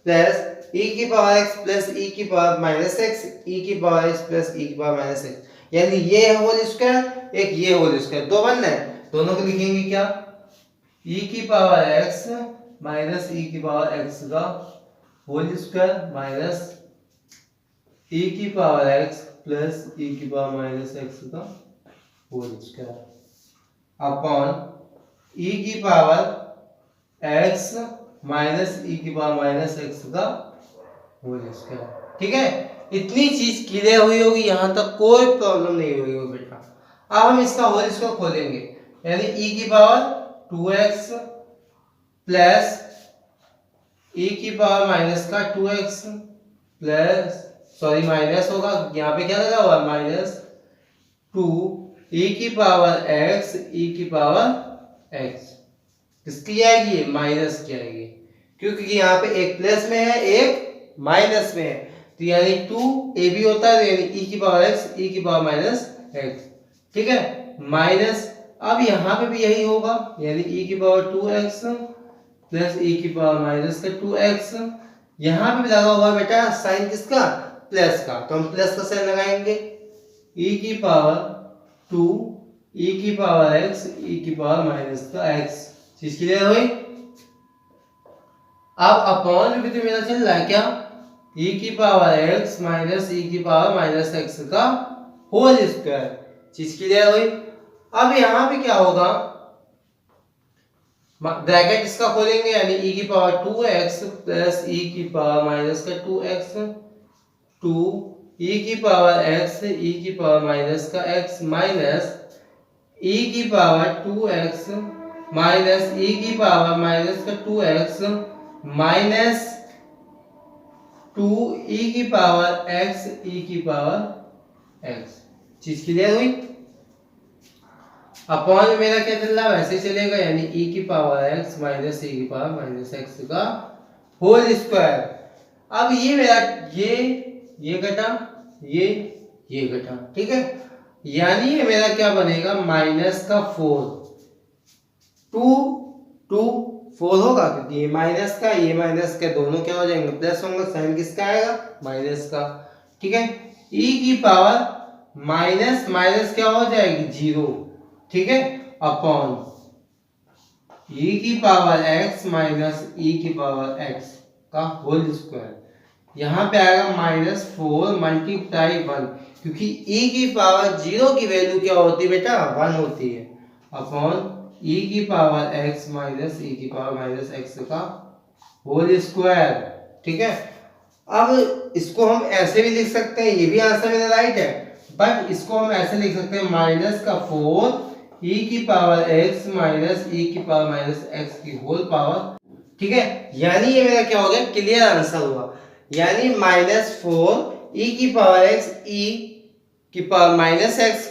प्लस e की पावर x प्लस e की पावर माइनस x, e की पावर x प्लस e की पावर माइनस x। यानी ये होल स्क्वायर, एक ये होल स्क्वायर, दो बनना है, दोनों को लिखेंगे क्या, e की पावर x माइनस e की पावर x का होल स्क्वायर माइनस e की पावर x प्लस e की पावर माइनस x का होल स्क्वायर अपॉन e की पावर x माइनस e की पावर माइनस x का होल स्क्वायर। ठीक है, इतनी चीज क्लियर हुई होगी, यहां तक कोई प्रॉब्लम नहीं हुई होगी बेटा। अब हम इसका होल स्क्वायर खोलेंगे यानी e की पावर 2x प्लस e की पावर माइनस का 2x प्लस सॉरी माइनस होगा, यहाँ पे क्या लगा हुआ माइनस 2 e की पावर x e की पावर x। किसकी आएगी, माइनस की आएगी क्योंकि यहाँ पे एक प्लस में है एक माइनस में है, तो यानी 2 ab होता है यानी e की पावर x e की पावर माइनस x। ठीक है, माइनस अब यहाँ पे भी यही होगा यानी e की पावर 2x प्लस e की पावर माइनस का 2x। यहाँ पे भी लगा हुआ बेटा साइन किसका, प्लस का, तो हम प्लस का साइन लगाएंगे, e की पावर 2 e की पावर x e की पावर माइनस का x। चीज क्लियर हुई। अब अपॉन भी तो मेरा चल रहा है क्या, e की पावर x माइनस e की पावर माइनस x का होल स्क्वायर। चीज क्लियर हुई। अब यहाँ पे क्या होगा, ब्रैकेट इसका खोलेंगे यानी e की पावर 2x प्लस e की पावर माइनस का 2x 2 e की पावर x e की पावर माइनस का x माइनस e की पावर 2x माइनस e की पावर माइनस का 2x माइनस 2 e की पावर x e की पावर x। चीज क्लियर हुई। अपॉन मेरा क्या चल रहा है वैसे चलेगा यानी e की पावर x माइनस e की पावर माइनस x का होल स्क्वायर। अब ये मेरा ये घटा ये घटा। ठीक है, यानी ये मेरा क्या बनेगा माइनस का 4 2 4 होगा क्योंकि ये माइनस का ये माइनस का दोनों क्या हो जाएंगे प्लस होंगे, साइन किसका आएगा माइनस का। ठीक है, e की पावर माइनस माइनस क्या हो जाएगी 0। ठीक है, अपॉन e की पावर x माइनस e की पावर x का होल स्क्वायर। यहाँ पे आएगा माइनस 4 मल्टीप्लाई 1 क्योंकि e की पावर 0 की वैल्यू क्या होती है बेटा 1 होती है, अपॉन e की पावर x माइनस e की पावर माइनस x का होल स्क्वायर। ठीक है, अब इसको हम ऐसे भी लिख सकते हैं, ये भी आंसर मेरा राइट है, बट इसको हम ऐसे लिख सकते हैं माइनस का 4 e की पावर x माइनस e की पावर माइनस x की होल पावर। ठीक है, यानी ये मेरा क्या हो गया क्लियर आंसर हुआ, यानी माइनस 4 e की पावर x e की पावर माइनस x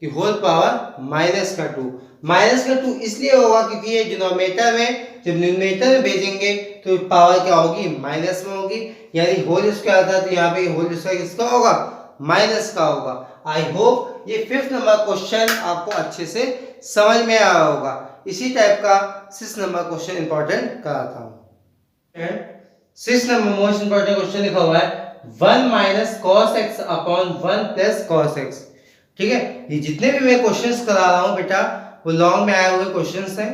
की होल पावर माइनस का 2 इसलिए होगा क्योंकि ये डिनोमिनेटर में जब न्यूमरेटर में भेजेंगे तो पावर क्या होगी, माइनस में होगी, यानी होल स्क्वायर था तो यहाँ पे होल स्क्वायर किसका होगा, माइनस का होगा। आई होप ये 5th नंबर क्वेश्चन आपको अच्छे से समझ में आया होगा। इसी टाइप का 6 नंबर क्वेश्चन इंपॉर्टेंट कराता हूँ। 6 नंबर मोस्ट इंपॉर्टेंट क्वेश्चन लिखा हुआ है 1 minus cos x upon 1 plus cos x. ठीक है, ये जितने भी मैं क्वेश्चंस करा रहा हूँ बेटा वो लॉन्ग में आए हुए क्वेश्चंस हैं,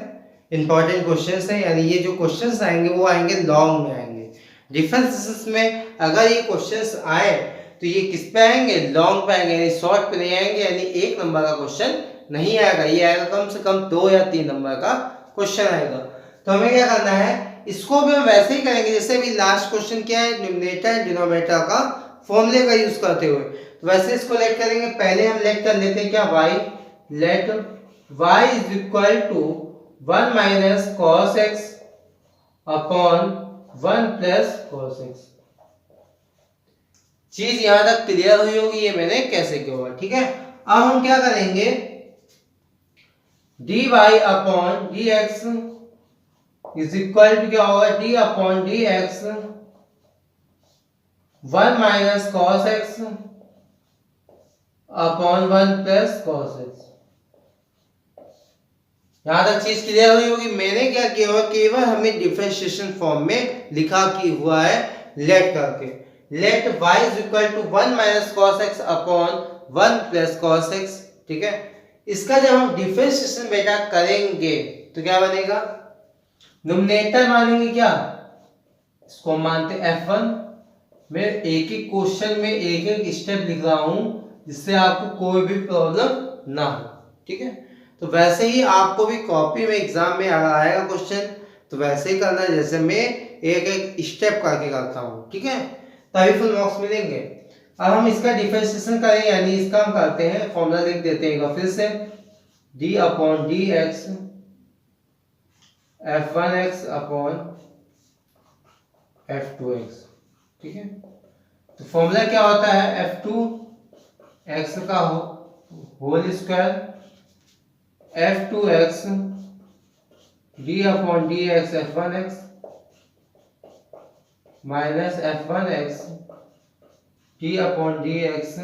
इंपॉर्टेंट क्वेश्चंस हैं, यानी ये जो क्वेश्चंस आएंगे वो आएंगे लॉन्ग में आएंगे। डिफरेंसेस में अगर ये क्वेश्चंस आए तो ये किस पे आएंगे, लॉन्ग पे आएंगे, यानी शॉर्ट पे नहीं आएंगे, यानी 1 नंबर का क्वेश्चन नहीं आएगा, ये आएगा कम से कम 2 या 3 नंबर का क्वेश्चन आएगा। तो हमें क्या करना है, इसको भी हम वैसे ही करेंगे जैसे भी लास्ट क्वेश्चन क्या है, न्यूमरेटर एंड डिनोमिनेटर का फॉर्मूले का यूज करते हुए। तो वैसे इसको लेट करेंगे, पहले हम लेट कर लेते हैं क्या, y, let y is equal to 1 minus cos x upon 1 plus cos x. चीज यहां तक क्लियर हुई होगी, ये मैंने कैसे किया हुआ, ठीक है। अब हम क्या करेंगे, dy upon dx is equal to क्या होगा, d upon dx 1 minus cos x upon 1 plus cos x. यहां तक चीज क्लियर हुई होगी। मैंने क्या किया हुआ, केवल हमें डिफरेंशिएशन फॉर्म में लिखा की हुआ है लेट करके, let y is equal to 1 minus cos x upon 1 plus cos x. ठीक है, इसका जब हम डिफरेंशिएशन बेटा करेंगे तो क्या बनेगा, न्यूमरेटर मानेंगे क्या, इसको मानते f1। मैं एक एक क्वेश्चन में एक एक स्टेप लिख रहा हूं जिससे आपको कोई भी प्रॉब्लम ना हो। ठीक है, तो वैसे ही आपको भी कॉपी में एग्जाम में अगर आएगा क्वेश्चन तो वैसे ही करना है जैसे मैं एक एक स्टेप करके करता हूँ। ठीक है, तभी फुल मार्क्स मिलेंगे। अब हम इसका डिफरेंशिएशन करें, यानी इसका हम करते हैं, फॉर्मूला लिख देते हैं फिर से, d upon d x f1x upon f2x। ठीक है, तो फॉर्मूला क्या होता है, f2x का whole square f2x d upon d x f1x minus f1x d upon d x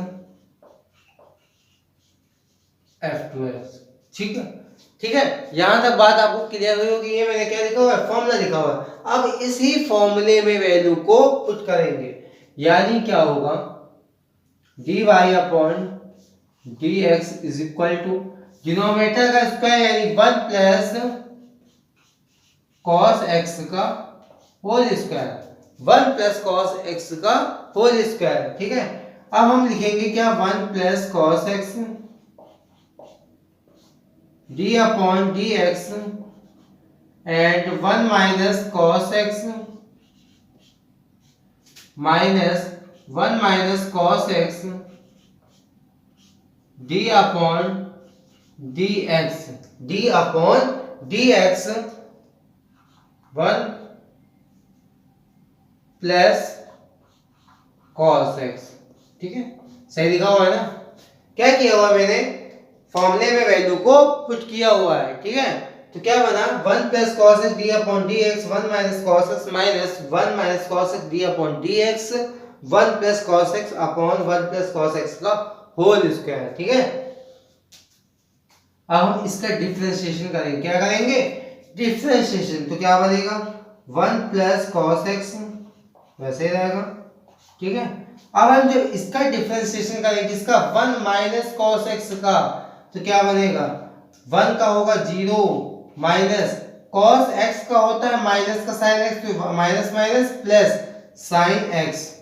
f2x। ठीक है, ठीक है, यहां तक बात आपको क्लियर हुई होगी। ये मैंने क्या लिखा हुआ है, फॉर्मूला लिखा हुआ है। अब इसी फॉर्मूले में वैल्यू को पुट करेंगे, यानी क्या होगा, dy upon dx is equal to denominator का स्क्वायर यानी 1 प्लस cos x का whole square, 1 plus cos x का होल स्क्वायर। ठीक है, अब हम लिखेंगे क्या, 1 plus cos x d upon dx and 1 minus cos x minus 1 minus cos x d upon dx, d upon dx 1 plus cos x। ठीक है, सही लिखा हुआ है ना। क्या किया हुआ मैंने, फॉर्मूले में वैल्यू को पुट किया हुआ है। ठीक है, तो क्या बना, 1 plus cos x d upon dx 1 minus cos x minus 1 minus cos x d upon dx 1 plus cos x upon 1 plus cos x का होल स्क्वायर। ठीक है, अब हम इसका डिफरेंशिएशन करेंगे, क्या करेंगे, डिफरेंशिएशन। तो क्या बनेगा, 1 प्लस cos x वैसे ही रहेगा। ठीक है, अब हम जब इसका डिफरेंशिएशन करेंगे किसका, 1 माइनस cos x का, तो क्या बनेगा, 1 का होगा 0 माइनस cos x का होता है माइनस का sin x, तो minus minus plus sin x।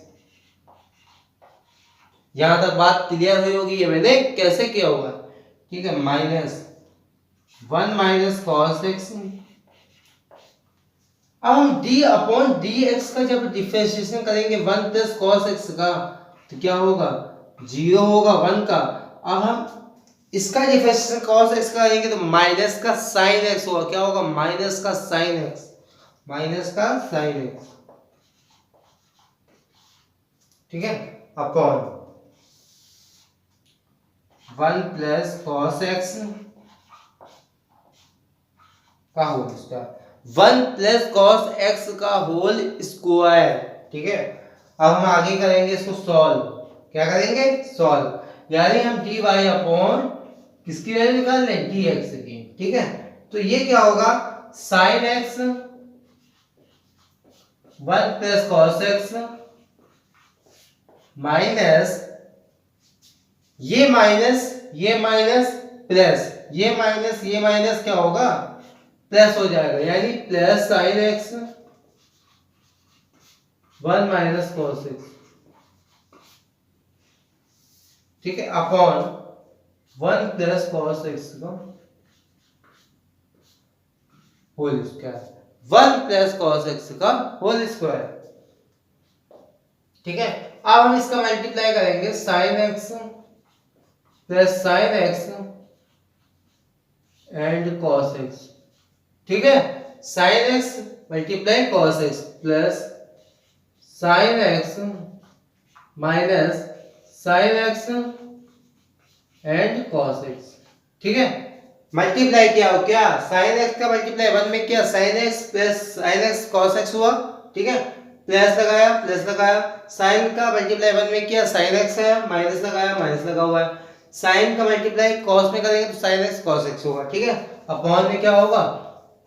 यहां तक बात क्लियर हुई होगी, ये मैंने कैसे किया हुआ। ठीक है, माइनस 1 माइनस cos x। अब हम d अपॉन dx का जब डिफरेंशिएशन करेंगे 1 प्लस cos x का, तो क्या होगा, 0 होगा 1 का। अब हम इसका डिफरेंशिएशन cos x का करेंगे तो माइनस का sin x होगा, क्या होगा, माइनस का sin x, माइनस का sin x। ठीक है, अपॉन 1 प्लस cos x का whole square, 1 plus cos x का होल स्क्वायर। ठीक है, अब हम आगे करेंगे इसको सॉल्व। क्या करेंगे? सॉल्व। यानी हम डी वाई अपॉन किसकी वैल्यू निकाल लें? डी एक्स की। ठीक है, तो ये क्या होगा? Sine x 1 plus cos x minus ये माइनस प्लस ये माइनस क्या होगा? प्लस हो जाएगा, यानी plus sine x 1 minus cos x. ठीक है, अपॉन 1 प्लस कॉस एक्स का whole square. 1 plus cos x का होल स्क्वायर। ठीक है, अब हम इसका मल्टीप्लाई करेंगे sine x plus sine x and cos x. ठीक है, sine x multiply cos x plus sine x minus sign x and cos x. ठीक है, मल्टीप्लाई किया हो क्या? साइन एक्स का मल्टीप्लाई 1 में किया, sign x plus sine x cos x हुआ। ठीक है, प्लस लगाया, साइन का मल्टीप्लाई 1 में किया, साइन एक्स है, माइनस लगाया, माइनस लगा हुआ है। साइन का मल्टीप्लाई कॉस में करेंगे तो साइन एक्स कॉस एक्स होगा। ठीक है, अपॉन में क्या होगा?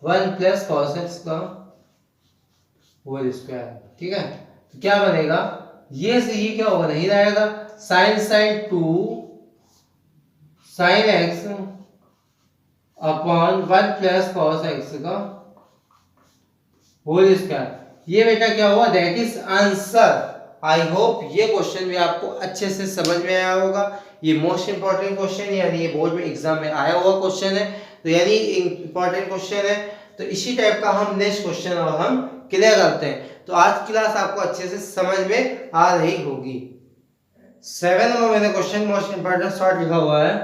1 प्लस कॉस एक्स का होल स्क्वायर। ठीक है, तो क्या बनेगा? ये से ये क्या होगा? नहीं रहेगा। Sine 2 sine x upon 1 plus cos x का होल स्क्वायर। ये बेटा क्या हुआ? That is answer. I hope ये क्वेश्चन भी आपको अच्छे से समझ में आया होगा। ये मोस्ट इंपॉर्टेंट क्वेश्चन, यानी ये बोर्ड में एग्जाम में आया हुआ क्वेश्चन है, तो यानी इंपॉर्टेंट क्वेश्चन है। तो इसी टाइप का हम नेक्स्ट क्वेश्चन और हम क्लियर करते हैं। तो आज की क्लास आपको अच्छे से समझ में आ रही होगी। 7 नंबर मैंने क्वेश्चन मोस्ट इंपॉर्टेंट शॉर्ट लिखा हुआ है।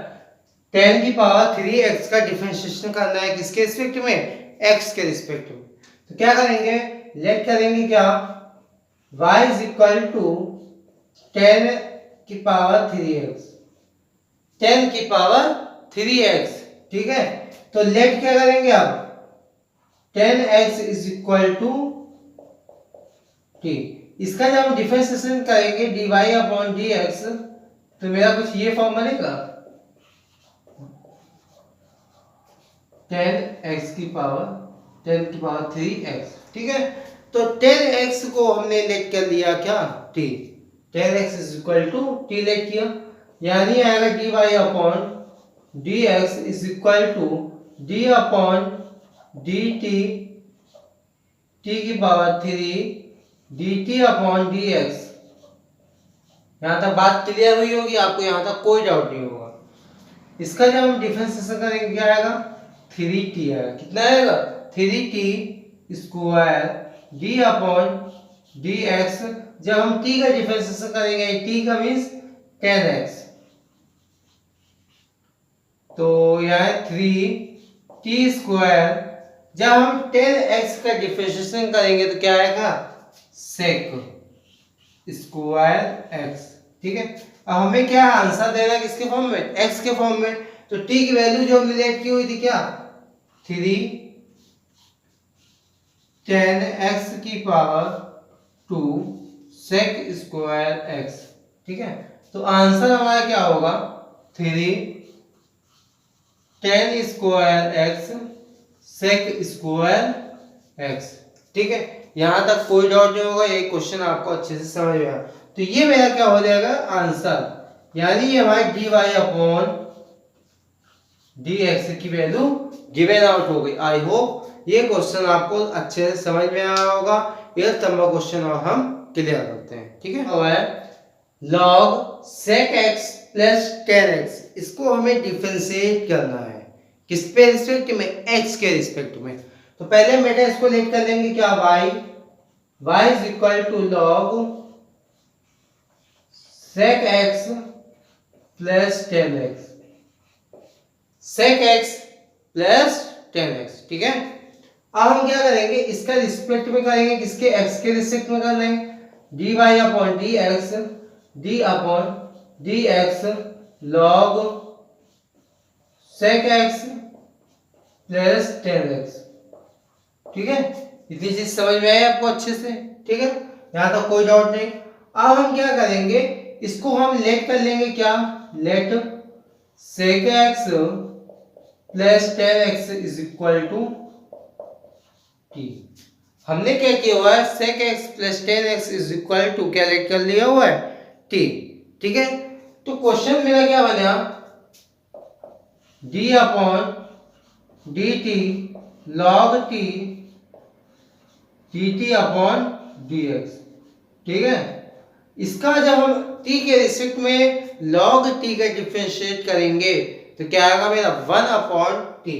10 की पावर 3x का डिफरेंशिएशन करना है, किसके रिस्पेक्ट में? x के रिस्पेक्ट में। तो क्या करेंगे? लेट करेंगे क्या? y इज इक्वल टू 10 की पावर 3x, 10 की पावर 3x। ठीक है, तो लेट क्या करेंगे आप? 10x is equal to t। इसका जब हम डिफरेंशिएशन करेंगे dy अपॉन dx, तो मेरा कुछ ये फॉर्म बनेगा, 10 की पावर 3x। ठीक है, तो 10x को हमने लेट कर लिया क्या? t। 10x is equal to t let किया, यानी आएगा dy upon dx is equal to d upon dt t की पावर 3 dt अपॉन dx। यहां तक बात क्लियर हुई होगी आपको, यहां तक कोई डाउट नहीं होगा। इसका जब हम डिफरेंशिएशन करेंगे क्या आएगा? 3t आएगा। कितना आएगा? 3t square d upon dx। जब हम t का डिफरेंशिएशन करेंगे, t का मींस 10x, तो यह है 3t स्क्वायर। जब हम 10x का डिफरेंशिएशन करेंगे तो क्या आएगा? sec square x। ठीक है, अब हमें क्या आंसर देना है? किसके फॉर्म में? x के फॉर्म में। तो t की वैल्यू जो हमने लेट की हुई थी क्या? 3 10x की पावर 2 sec स्क्वायर x। ठीक है, तो आंसर हमारा क्या होगा? 3 10 square x sec square x। ठीक है, यहां तक कोई डाउट नहीं होगा, ये क्वेश्चन आपको अच्छे से समझ में आया। तो ये मेरा क्या हो जाएगा? आंसर। यानी ये हमारी dy अपॉन dx की वैल्यू गिवन आउट हो गई। आई होप ये क्वेश्चन आपको अच्छे से समझ में आया होगा। ये तंबा क्वेश्चन और हम क्लियर करते हैं। ठीक है, हुआ है log sec x plus 10x। इसको हमें डिफरेंशिएट करना है, किस पे रिस्पेक्ट में? x के रिस्पेक्ट में। तो पहले हम बेटा इसको लेट कर लेंगे क्या? y is equal to log sec x plus 10x, sec x plus 10x। ठीक है, अब हम क्या करेंगे? इसका रिस्पेक्ट में करेंगे, किसके? x के रिस्पेक्ट में कर लेंगे। dy upon dx, d upon dx log sec x plus 10x। ठीक है, इतनी चीज समझ में आई आपको अच्छे से? ठीक है, यहाँ तक कोई डाउट नहीं। अब हम क्या करेंगे, इसको हम लेट कर लेंगे, क्या let sec x plus ten x is equal to t. हमने क्या किया हुआ है, sec x plus ten x is equal to क्या लेट कर लिया हुआ है, टी। ठीक है, तो क्वेश्चन मेरा क्या बना, d upon D T log T D T upon d x. ठीक है, इसका जब हम t के रिस्पेक्ट में log t का डिफरेंशिएट करेंगे तो क्या आएगा मेरा, वन अपॉन टी।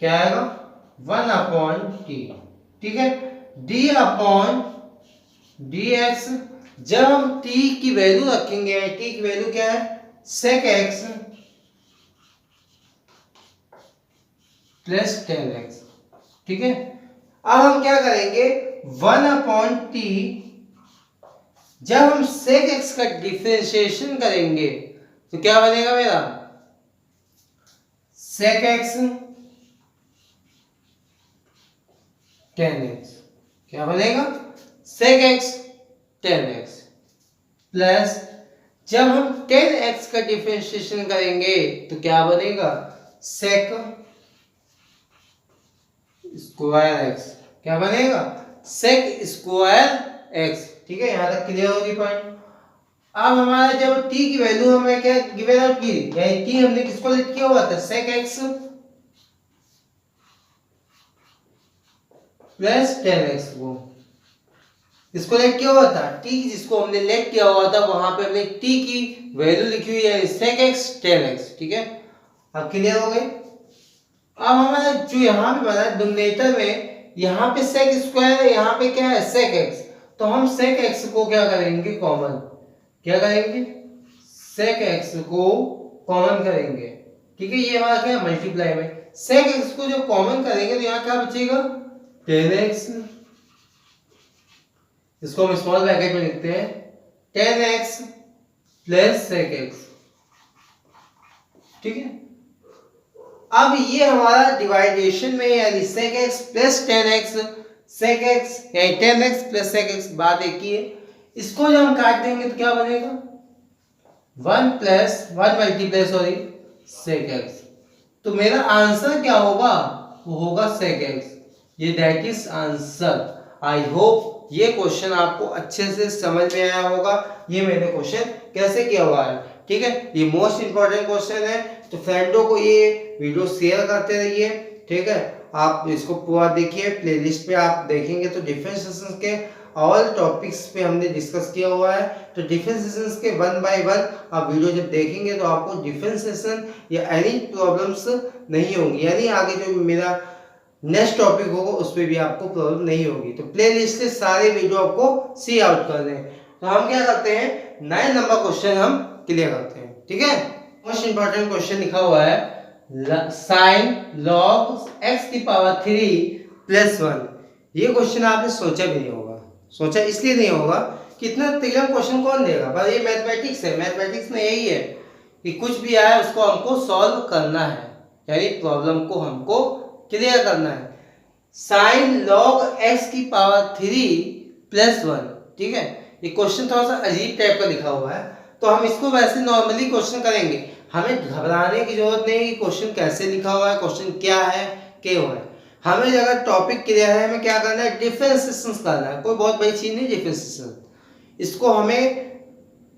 क्या आएगा, वन अपॉन टी। ठीक है, d अपॉन डी एक्स। जब हम t की वैल्यू रखेंगे, t की वैल्यू क्या है, sec x plus ten x. ठीक है, अब हम क्या करेंगे, वन अपॉन टी, जब हम sec x का डिफरेंशिएशन करेंगे तो क्या बनेगा मेरा, sec x tan x। क्या बनेगा, sec x tan x plus जब हम tan x का डिफरेंशिएशन करेंगे तो क्या बनेगा, sec स्क्वायर x। क्या बनेगा, sec स्क्वायर x। ठीक है, यहां तक क्लियर होगी पॉइंट। अब हमारा जब t की वैल्यू हमें क्या गिवन आउट की, यानी t हमने किसको लेट किया हुआ था, sec x plus tan x को, इसको लेट किया हुआ था, t जिसको हमने लेट किया हुआ था वहां पे हमने t की वैल्यू लिखी हुई है sec x tan x। ठीक है, अब क्लियर हो गई। अब हमारा जो यहाँ पे बना डिनोमिनेटर में, यहाँ पे sec स्क्वायर है, यहाँ पे क्या है sec x, तो हम sec x को क्या करेंगे, कॉमन। क्या करेंगे, sec x को कॉमन करेंगे। ठीक है, ये हमारा क्या है, मल्टीप्लाई में sec x को जब कॉमन करेंगे तो यहाँ क्या बचेगा, tan x। इसको हम स्मॉल ब्रैकेट में लिखते हैं, tan x plus sec x। ठीक है, अब ये हमारा डिवाइडेशन में, यानी sec x plus tan x, sec x यानी tan x plus sec x, बात एक ही है। इसको जब हम काट देंगे तो क्या बनेगा, one plus one multiply sorry sec x। तो मेरा आंसर क्या होगा, वो होगा sec x। ये that is answer. I hope ये क्वेश्चन आपको अच्छे से समझ में आया होगा, ये मैंने क्वेश्चन कैसे किया हुआ है। ठीक है, ये मोस्ट इंपॉर्टेंट क्वेश्चन है, तो फ्रेंडों को ये वीडियो शेयर करते रहिए। ठीक है, आप इसको पूरा देखिए, प्लेलिस्ट पे आप देखेंगे तो डिफरेंशिएशन के ऑल टॉपिक्स पे हमने डिस्कस किया हुआ है। तो डिफरेंशिएशन के वन बाय वन आप वीडियो जब देखेंगे तो आपको डिफरेंशिएशन या एनी प्रॉब्लम्स नहीं होंगी, यानी आगे जो मेरा नेक्स्ट टॉपिक होगा उस पर भी आपको प्रॉब्लम नहीं होगी। तो प्लेलिस्ट से सारे वीडियो आपको सी आउट कर दें। तो हम क्या करते हैं, 9 नंबर क्वेश्चन हम क्लियर करते हैं। ठीक है, मोस्ट इंपॉर्टेंट क्वेश्चन लिखा हुआ है, साइन लॉग x की पावर 3 प्लस 1। ये क्वेश्चन आपने सोचा भी नहीं होगा, सोचा इसलिए नहीं होगा कि इतना तिलम क्वेश्चन कौन देगा, पर ये मैथमेटिक्स है। मैथमेटिक्स में यही है कि कुछ भी आए उसको हमको सॉल्व करना है, यानी प्रॉब्लम को हमको क्लियर करना है। साइन लॉग x की पावर 3 प्लस 1। ठीक है, ये क्वेश्चन थोड़ा सा अजीब टाइप का लिखा हुआ है, तो हम इसको वैसे नॉर्मली क्वेश्चन करेंगे, हमें घबराने की जरूरत नहीं कि क्वेश्चन कैसे लिखा हुआ है, क्वेश्चन क्या है, क्यों है। हमें अगर टॉपिक क्लियर है, हमें क्या करना है, डिफरेंशिएशन करना है। कोई बहुत बड़ी चीज नहीं डिफरेंशिएशन, इसको हमें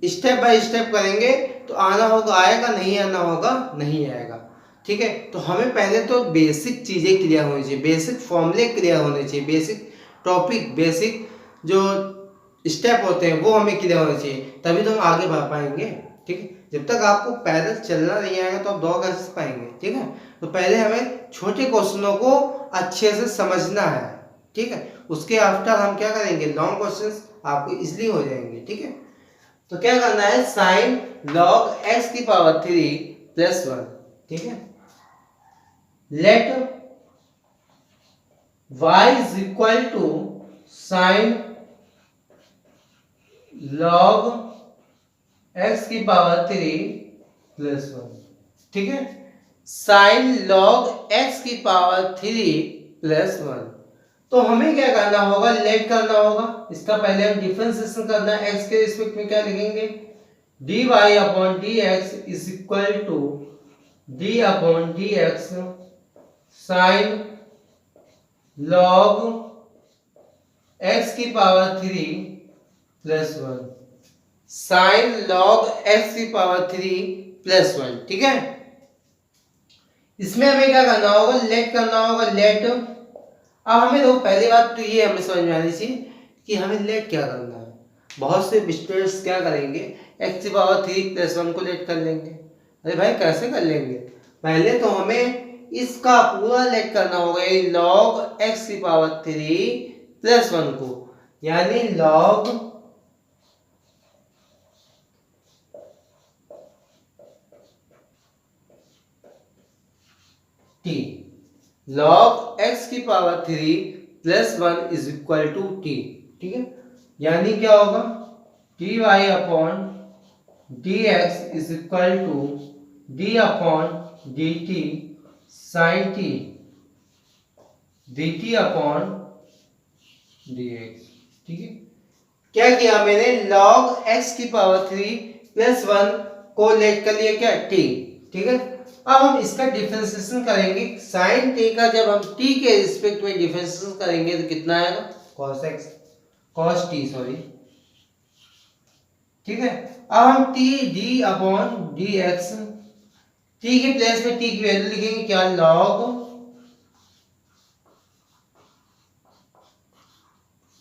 स्टेप बाय स्टेप करेंगे तो आना होगा आएगा, नहीं आना होगा नहीं आएगा। ठीक है, तो हमें पहले तो बेसिक चीजें क्लियर होनी चाहिए, बेसिक फॉर्मूले क्लियर होने चाहिए, बेसिक टॉपिक, बेसिक जो स्टेप होते हैं वो हमें क्लियर होने चाहिए, तभी तो हम आगे बढ़ पाएंगे। ठीक है, जब तक आपको पैदल चलना नहीं आएगा तो आप दौड़ कैसे पाएंगे। ठीक है, तो पहले हमें छोटे क्वेश्चनों को अच्छे से समझना है। ठीक है, उसके आफ्टर हम क्या करेंगे, लॉन्ग क्वेश्चंस आपको इजीली हो जाएंगे। ठीक है, तो क्या करना है, साइन लॉग x की पावर 3 प्लस 1। ठीक है, let y is equal to sine log x की पावर 3 प्लस 1। ठीक है, साइन लॉग x की पावर 3 प्लस 1। तो हमें क्या करना होगा, लेट करना होगा। इसका पहले हम डिफरेंशिएशन करना है, x के रिस्पेक्ट में क्या लिखेंगे, dy upon dx is equal to d upon dx sine log x की power 3 plus 1, sine log x की पावर 3 प्लस 1। ठीक है, इसमें हमें क्या करना होगा, लेट करना होगा, लेट। अब हमें तो पहली बात तो ये हमें समझ में आनी चाहिए कि हमें लेट क्या करना है। बहुत से स्टूडेंट्स क्या करेंगे, x की पावर 3 प्लस 1 को लेट कर लेंगे। अरे भाई कैसे कर लेंगे, पहले तो हमें इसका पूरा लेट करना होगा, लॉग x की पावर 3 प्लस 1 को, यानी लॉग t, लॉग x की power 3 plus 1 is equal to t। ठीक है, यानी क्या होगा, dy upon dx is equal to d upon dt sine t dt upon dx। ठीक है, क्या किया मैंने, log x की पावर 3 प्लस 1 को लेट कर लिया क्या, t। ठीक है, अब हम इसका डिफरेंशिएशन करेंगे, साइन t का जब हम t के रिस्पेक्ट में डिफरेंशिएशन करेंगे तो कितना आएगा, cos x cos t sorry. ठीक है, अब हम t d upon dx, t के प्लेस में t की वैल्यू लिखेंगे क्या, log।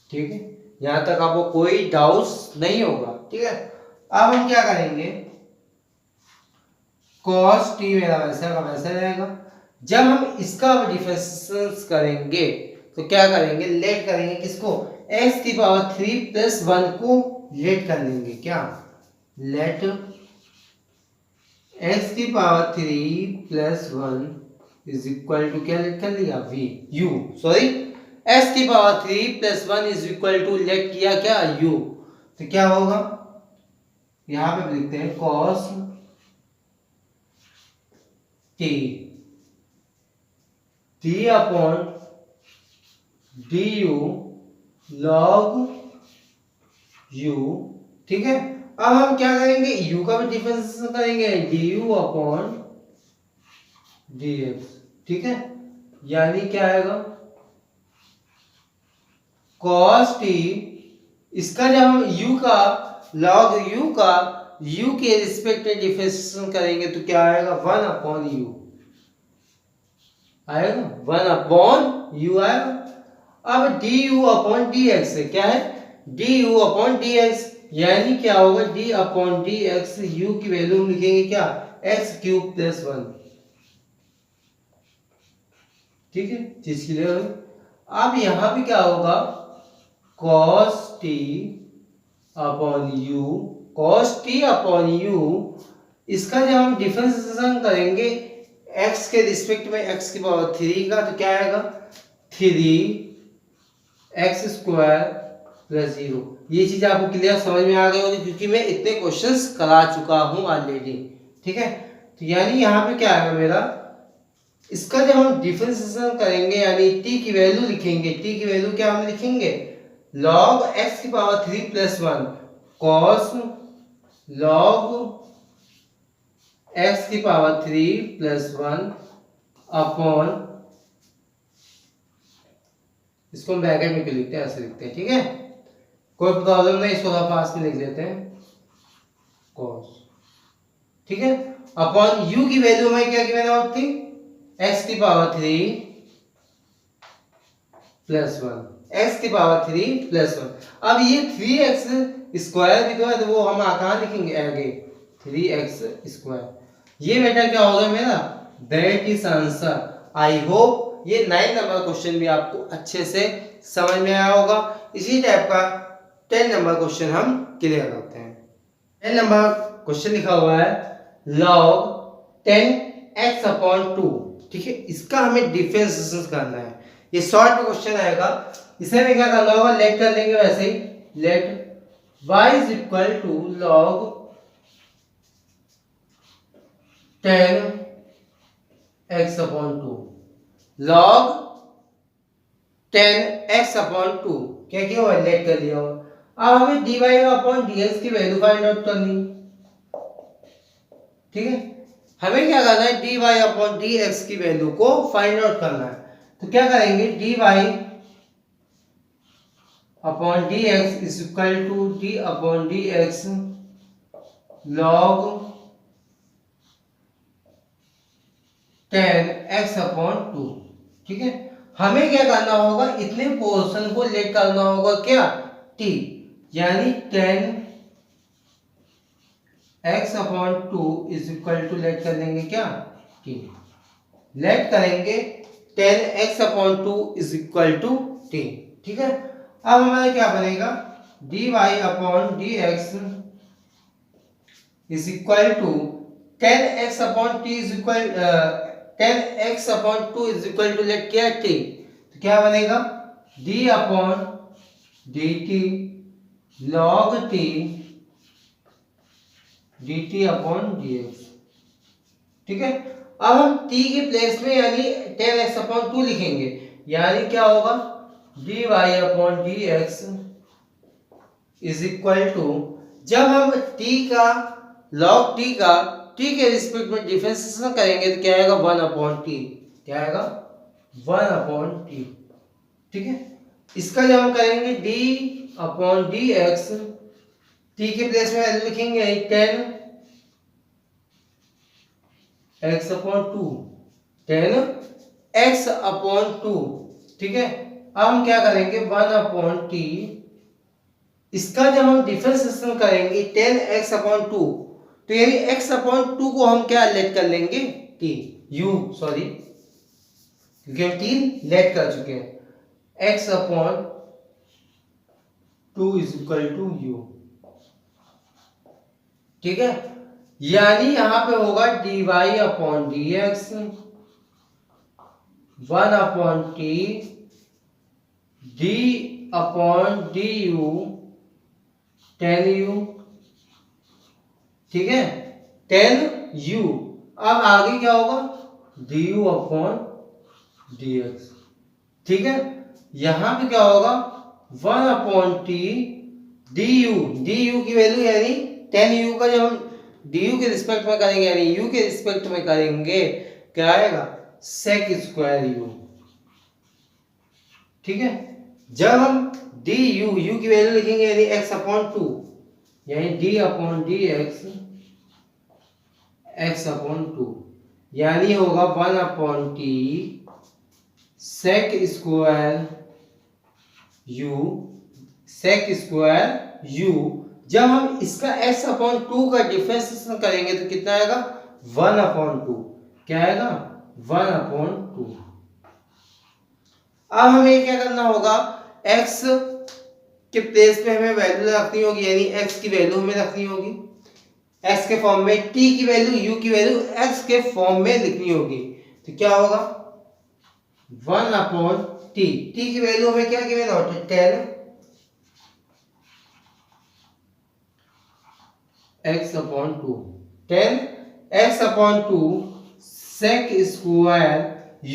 ठीक है, यहां तक आपको कोई डाउट नहीं होगा। ठीक है, अब हम क्या करेंगे, cos t मेरा वैसा का वैसा रहेगा। जब हम इसका डिफरेंशिएशन करेंगे तो क्या करेंगे, लेट करेंगे किसको, x की पावर 3 प्लस 1 को लेट कर लेंगे, क्या लेट x की power 3 plus 1 is equal to क्या लेट कर लिया, v u सॉरी, x की power 3 plus 1 is equal to let किया क्या, u। तो क्या होगा, यहां पे लिखते हैं cos t t upon du log u। ठीक है, अब हम क्या करेंगे, u का भी डिफरेंशिएशन करेंगे, du अपॉन dx। ठीक है, यानी क्या आएगा, cos t, इसका जब हम u का log u का u के रिस्पेक्ट में डिफरेंशिएशन करेंगे तो क्या आएगा, 1 अपॉन u आएगा, 1 अपॉन u आएगा। अब du अपॉन dx से क्या है, du अपॉन dx, यानी क्या होगा, d अपॉन dx, u की वैल्यू लिखेंगे क्या, x क्यूब प्लस 1। ठीक है, चीज क्लियर है। अब यहां पे क्या होगा, cos t upon u, cos t upon u, इसका जब हम डिफरेंशिएशन करेंगे x के रिस्पेक्ट में x की पावर 3 का तो क्या आएगा, 3x स्क्वायर प्लस 0। ये चीज आपको क्लियर समझ में आ गई होगी क्योंकि मैं इतने क्वेश्चंस करा चुका हूं ऑलरेडी। ठीक है, तो यानी यहाँ पे क्या आएगा मेरा, इसका जब हम डिफरेंशिएशन करेंगे यानी t की वैल्यू लिखेंगे, t की वैल्यू क्या हम लिखेंगे, log x की power 3 plus 1 cos log x की पावर 3 प्लस 1 अपॉन, इसको हम ब्रैकेट में क्यों लिखते हैं, ऐसे लिखते हैं। ठीक है, कोई प्रॉब्लम नहीं, इसको थोड़ा पास में लिख लेते हैं cos। ठीक है, अपॉन u की वैल्यू में क्या की मैंने थी, x की पावर 3 प्लस 1, x की पावर 3 प्लस 1। अब ये 3x स्क्वायर भी तो है, तो वो हम कहाँ लिखेंगे आगे, 3x स्क्वायर। ये बेटा क्या होगा मेरा, that is answer. I hope ये 9 नंबर क्वेश्चन भी आपको अच्छे से समझ में आया होगा। इसी टाइप का 10 नंबर क्वेश्चन हम क्लियर करते हैं। 10 नंबर क्वेश्चन लिखा हुआ है log 10x अपॉन 2। ठीक है, इसका हमें डिफरेंशिएशन करना है, ये शॉर्ट में क्वेश्चन आएगा। इसे में क्या करना होगा, लेट कर लेंगे वैसे ही, let y is equal to log 10x upon 2, log 10x/2 क्या किया हुआ, लेट कर लिया हुआ। अब हमें dy/dx की वैल्यू फाइंड आउट करनी, ठीक है। हमें क्या करना है, dy/dx की वैल्यू को फाइंड आउट करना है। तो क्या करेंगे, dy/dx is equal to d/dx log 10x/2, ठीक है। हमें क्या करना होगा, इतने पोर्शन को लेट करना होगा क्या, t, यानी 10x/2 is equal to, late कर लेंगे क्या, t, लेट करेंगे 10x/2 is equal to t, ठीक है। अब हमारा क्या बनेगा, dy/dx is equal to 10x/t is equal 10x/2 is equal to, let किया t, तो क्या बनेगा, d/dt log t dt/dx, ठीक है। अब हम t के प्लेस में यानी 10x/2 लिखेंगे, यानी क्या होगा, dy/dx इज इक्वल टू, जब हम t का log t का t के रिस्पेक्ट में डिफरेंशिएशन करेंगे तो क्या आएगा, 1/t, क्या आएगा, 1/t, ठीक है। इसका जब हम करेंगे d/dx, t के प्लेस में वैल्यू लिखेंगे 10x/2, 10x/2, ठीक है। अब हम क्या करेंगे, 1/t, इसका जब हम डिफरेंशिएशन करेंगे 10x/2, तो यानी x/2 को हम क्या लेट कर लेंगे, t, u, सॉरी, क्योंकि हम t लेट कर चुके हैं, x/2 is equal to u, ठीक है। यानी यहां पे होगा dy/dx 1/t d/du 10u, ठीक है, 10u। अब आगे क्या होगा, du/dx, ठीक है। यहां पे क्या होगा, 1/t du की वैल्यू यानी 10u का जब हम du के रिस्पेक्ट में करेंगे यानी u के रिस्पेक्ट में करेंगे, क्या आएगा, sec² u, ठीक है। जब हम u की वैल्यू लिखेंगे यानी x/2, यानी d/dx x/2, यानी होगा 1/t sec² u। जब हम इसका x/2 का डिफरेंशिएशन करेंगे तो कितना आएगा, 1/2, क्या आएगा, 1/2। अब हमें क्या करना होगा, x के प्लेस पे हमें वैल्यू रखनी होगी, यानी x की वैल्यू हमें रखनी होगी x के फॉर्म में, t की वैल्यू u की वैल्यू x के फॉर्म में लिखनी होगी। तो क्या होगा, 1/t, t की वैल्यू हमें क्या गिवन होता है, 10x/2, 10x/2 sec²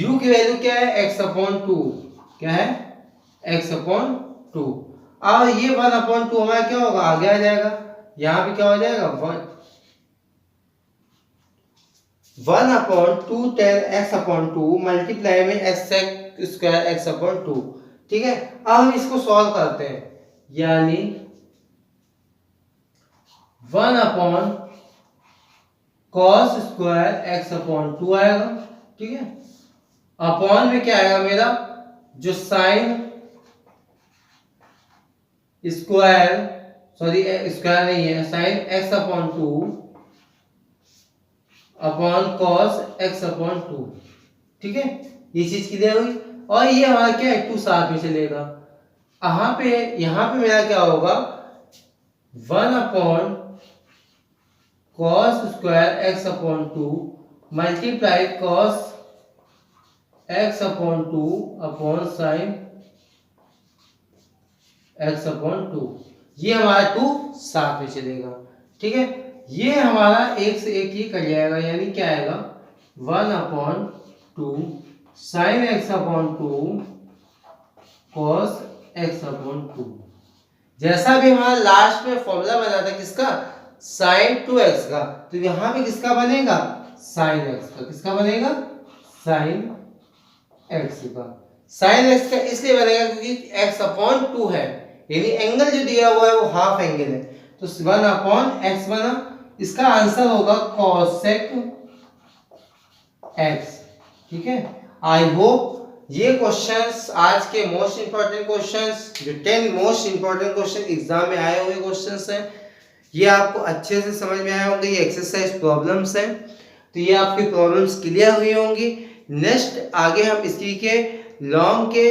u की वैल्यू क्या है, x/2, क्या है, x/2। और ये 1/2 हमारा क्या होगा, आगे आ जाएगा, यहां पे क्या हो जाएगा, 1/2 10x/2 मल्टीप्लाई में sec² x/2, ठीक है। अब हम इसको सॉल्व करते हैं, यानी 1/cos² x/2 आएगा, ठीक है। अपॉन में क्या आएगा मेरा, जो साइन स्क्वायर, सॉरी स्क्वायर नहीं है, sign x/2 upon cos x/2, ठीक है। ये चीज क्लियर हुई। और ये हमारा क्या है, 2 साथ में चलेगा। यहां पे मेरा क्या होगा, 1/cos² x/2 multiply cos x/2 upon sine x/2, ये हमारा 2 साथ में चलेगा, ठीक है। ये हमारा एक से एक ही कट जाएगा, यानी क्या आएगा, 1/2 sin x/2 cos x upon 2। जैसा भी हमारा लास्ट में फॉर्मूला बना था किसका, sin 2x का, तो यहाँ पे किसका बनेगा, sin x का। किसका बनेगा, sin x का। sin x का इसलिए बनेगा क्योंकि x अपॉन 2 है, यानी एंगल जो दिया हुआ है वो हाफ एंगल है, तो 1 अपॉन x बना। इसका आंसर होगा cosec x। ठीक है, आई होप ये क्वेश्चंस आज के मोस्ट इंपॉर्टेंट क्वेश्चंस, जो 10 मोस्ट इंपॉर्टेंट क्वेश्चन एग्जाम में आए हुए क्वेश्चंस हैं, ये आपको अच्छे से समझ में आए होंगे। ये एक्सरसाइज प्रॉब्लम्स हैं, तो ये आपकी प्रॉब्लम्स क्लियर हुई होंगी। नेक्स्ट आगे हम इसी के लॉन्ग के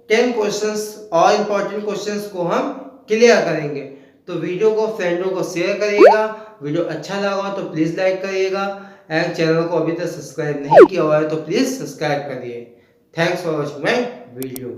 10 क्वेश्चंस और इंपॉर्टेंट क्वेश्चंस को हम क्लियर करेंगे। तो वीडियो को फ्रेंडों को शेयर करिएगा, वीडियो अच्छा लगा हो तो प्लीज लाइक करिएगा, एंड चैनल को अभी तक सब्सक्राइब नहीं किया हुआ है तो प्लीज सब्सक्राइब करिए। Thanks for watching my video.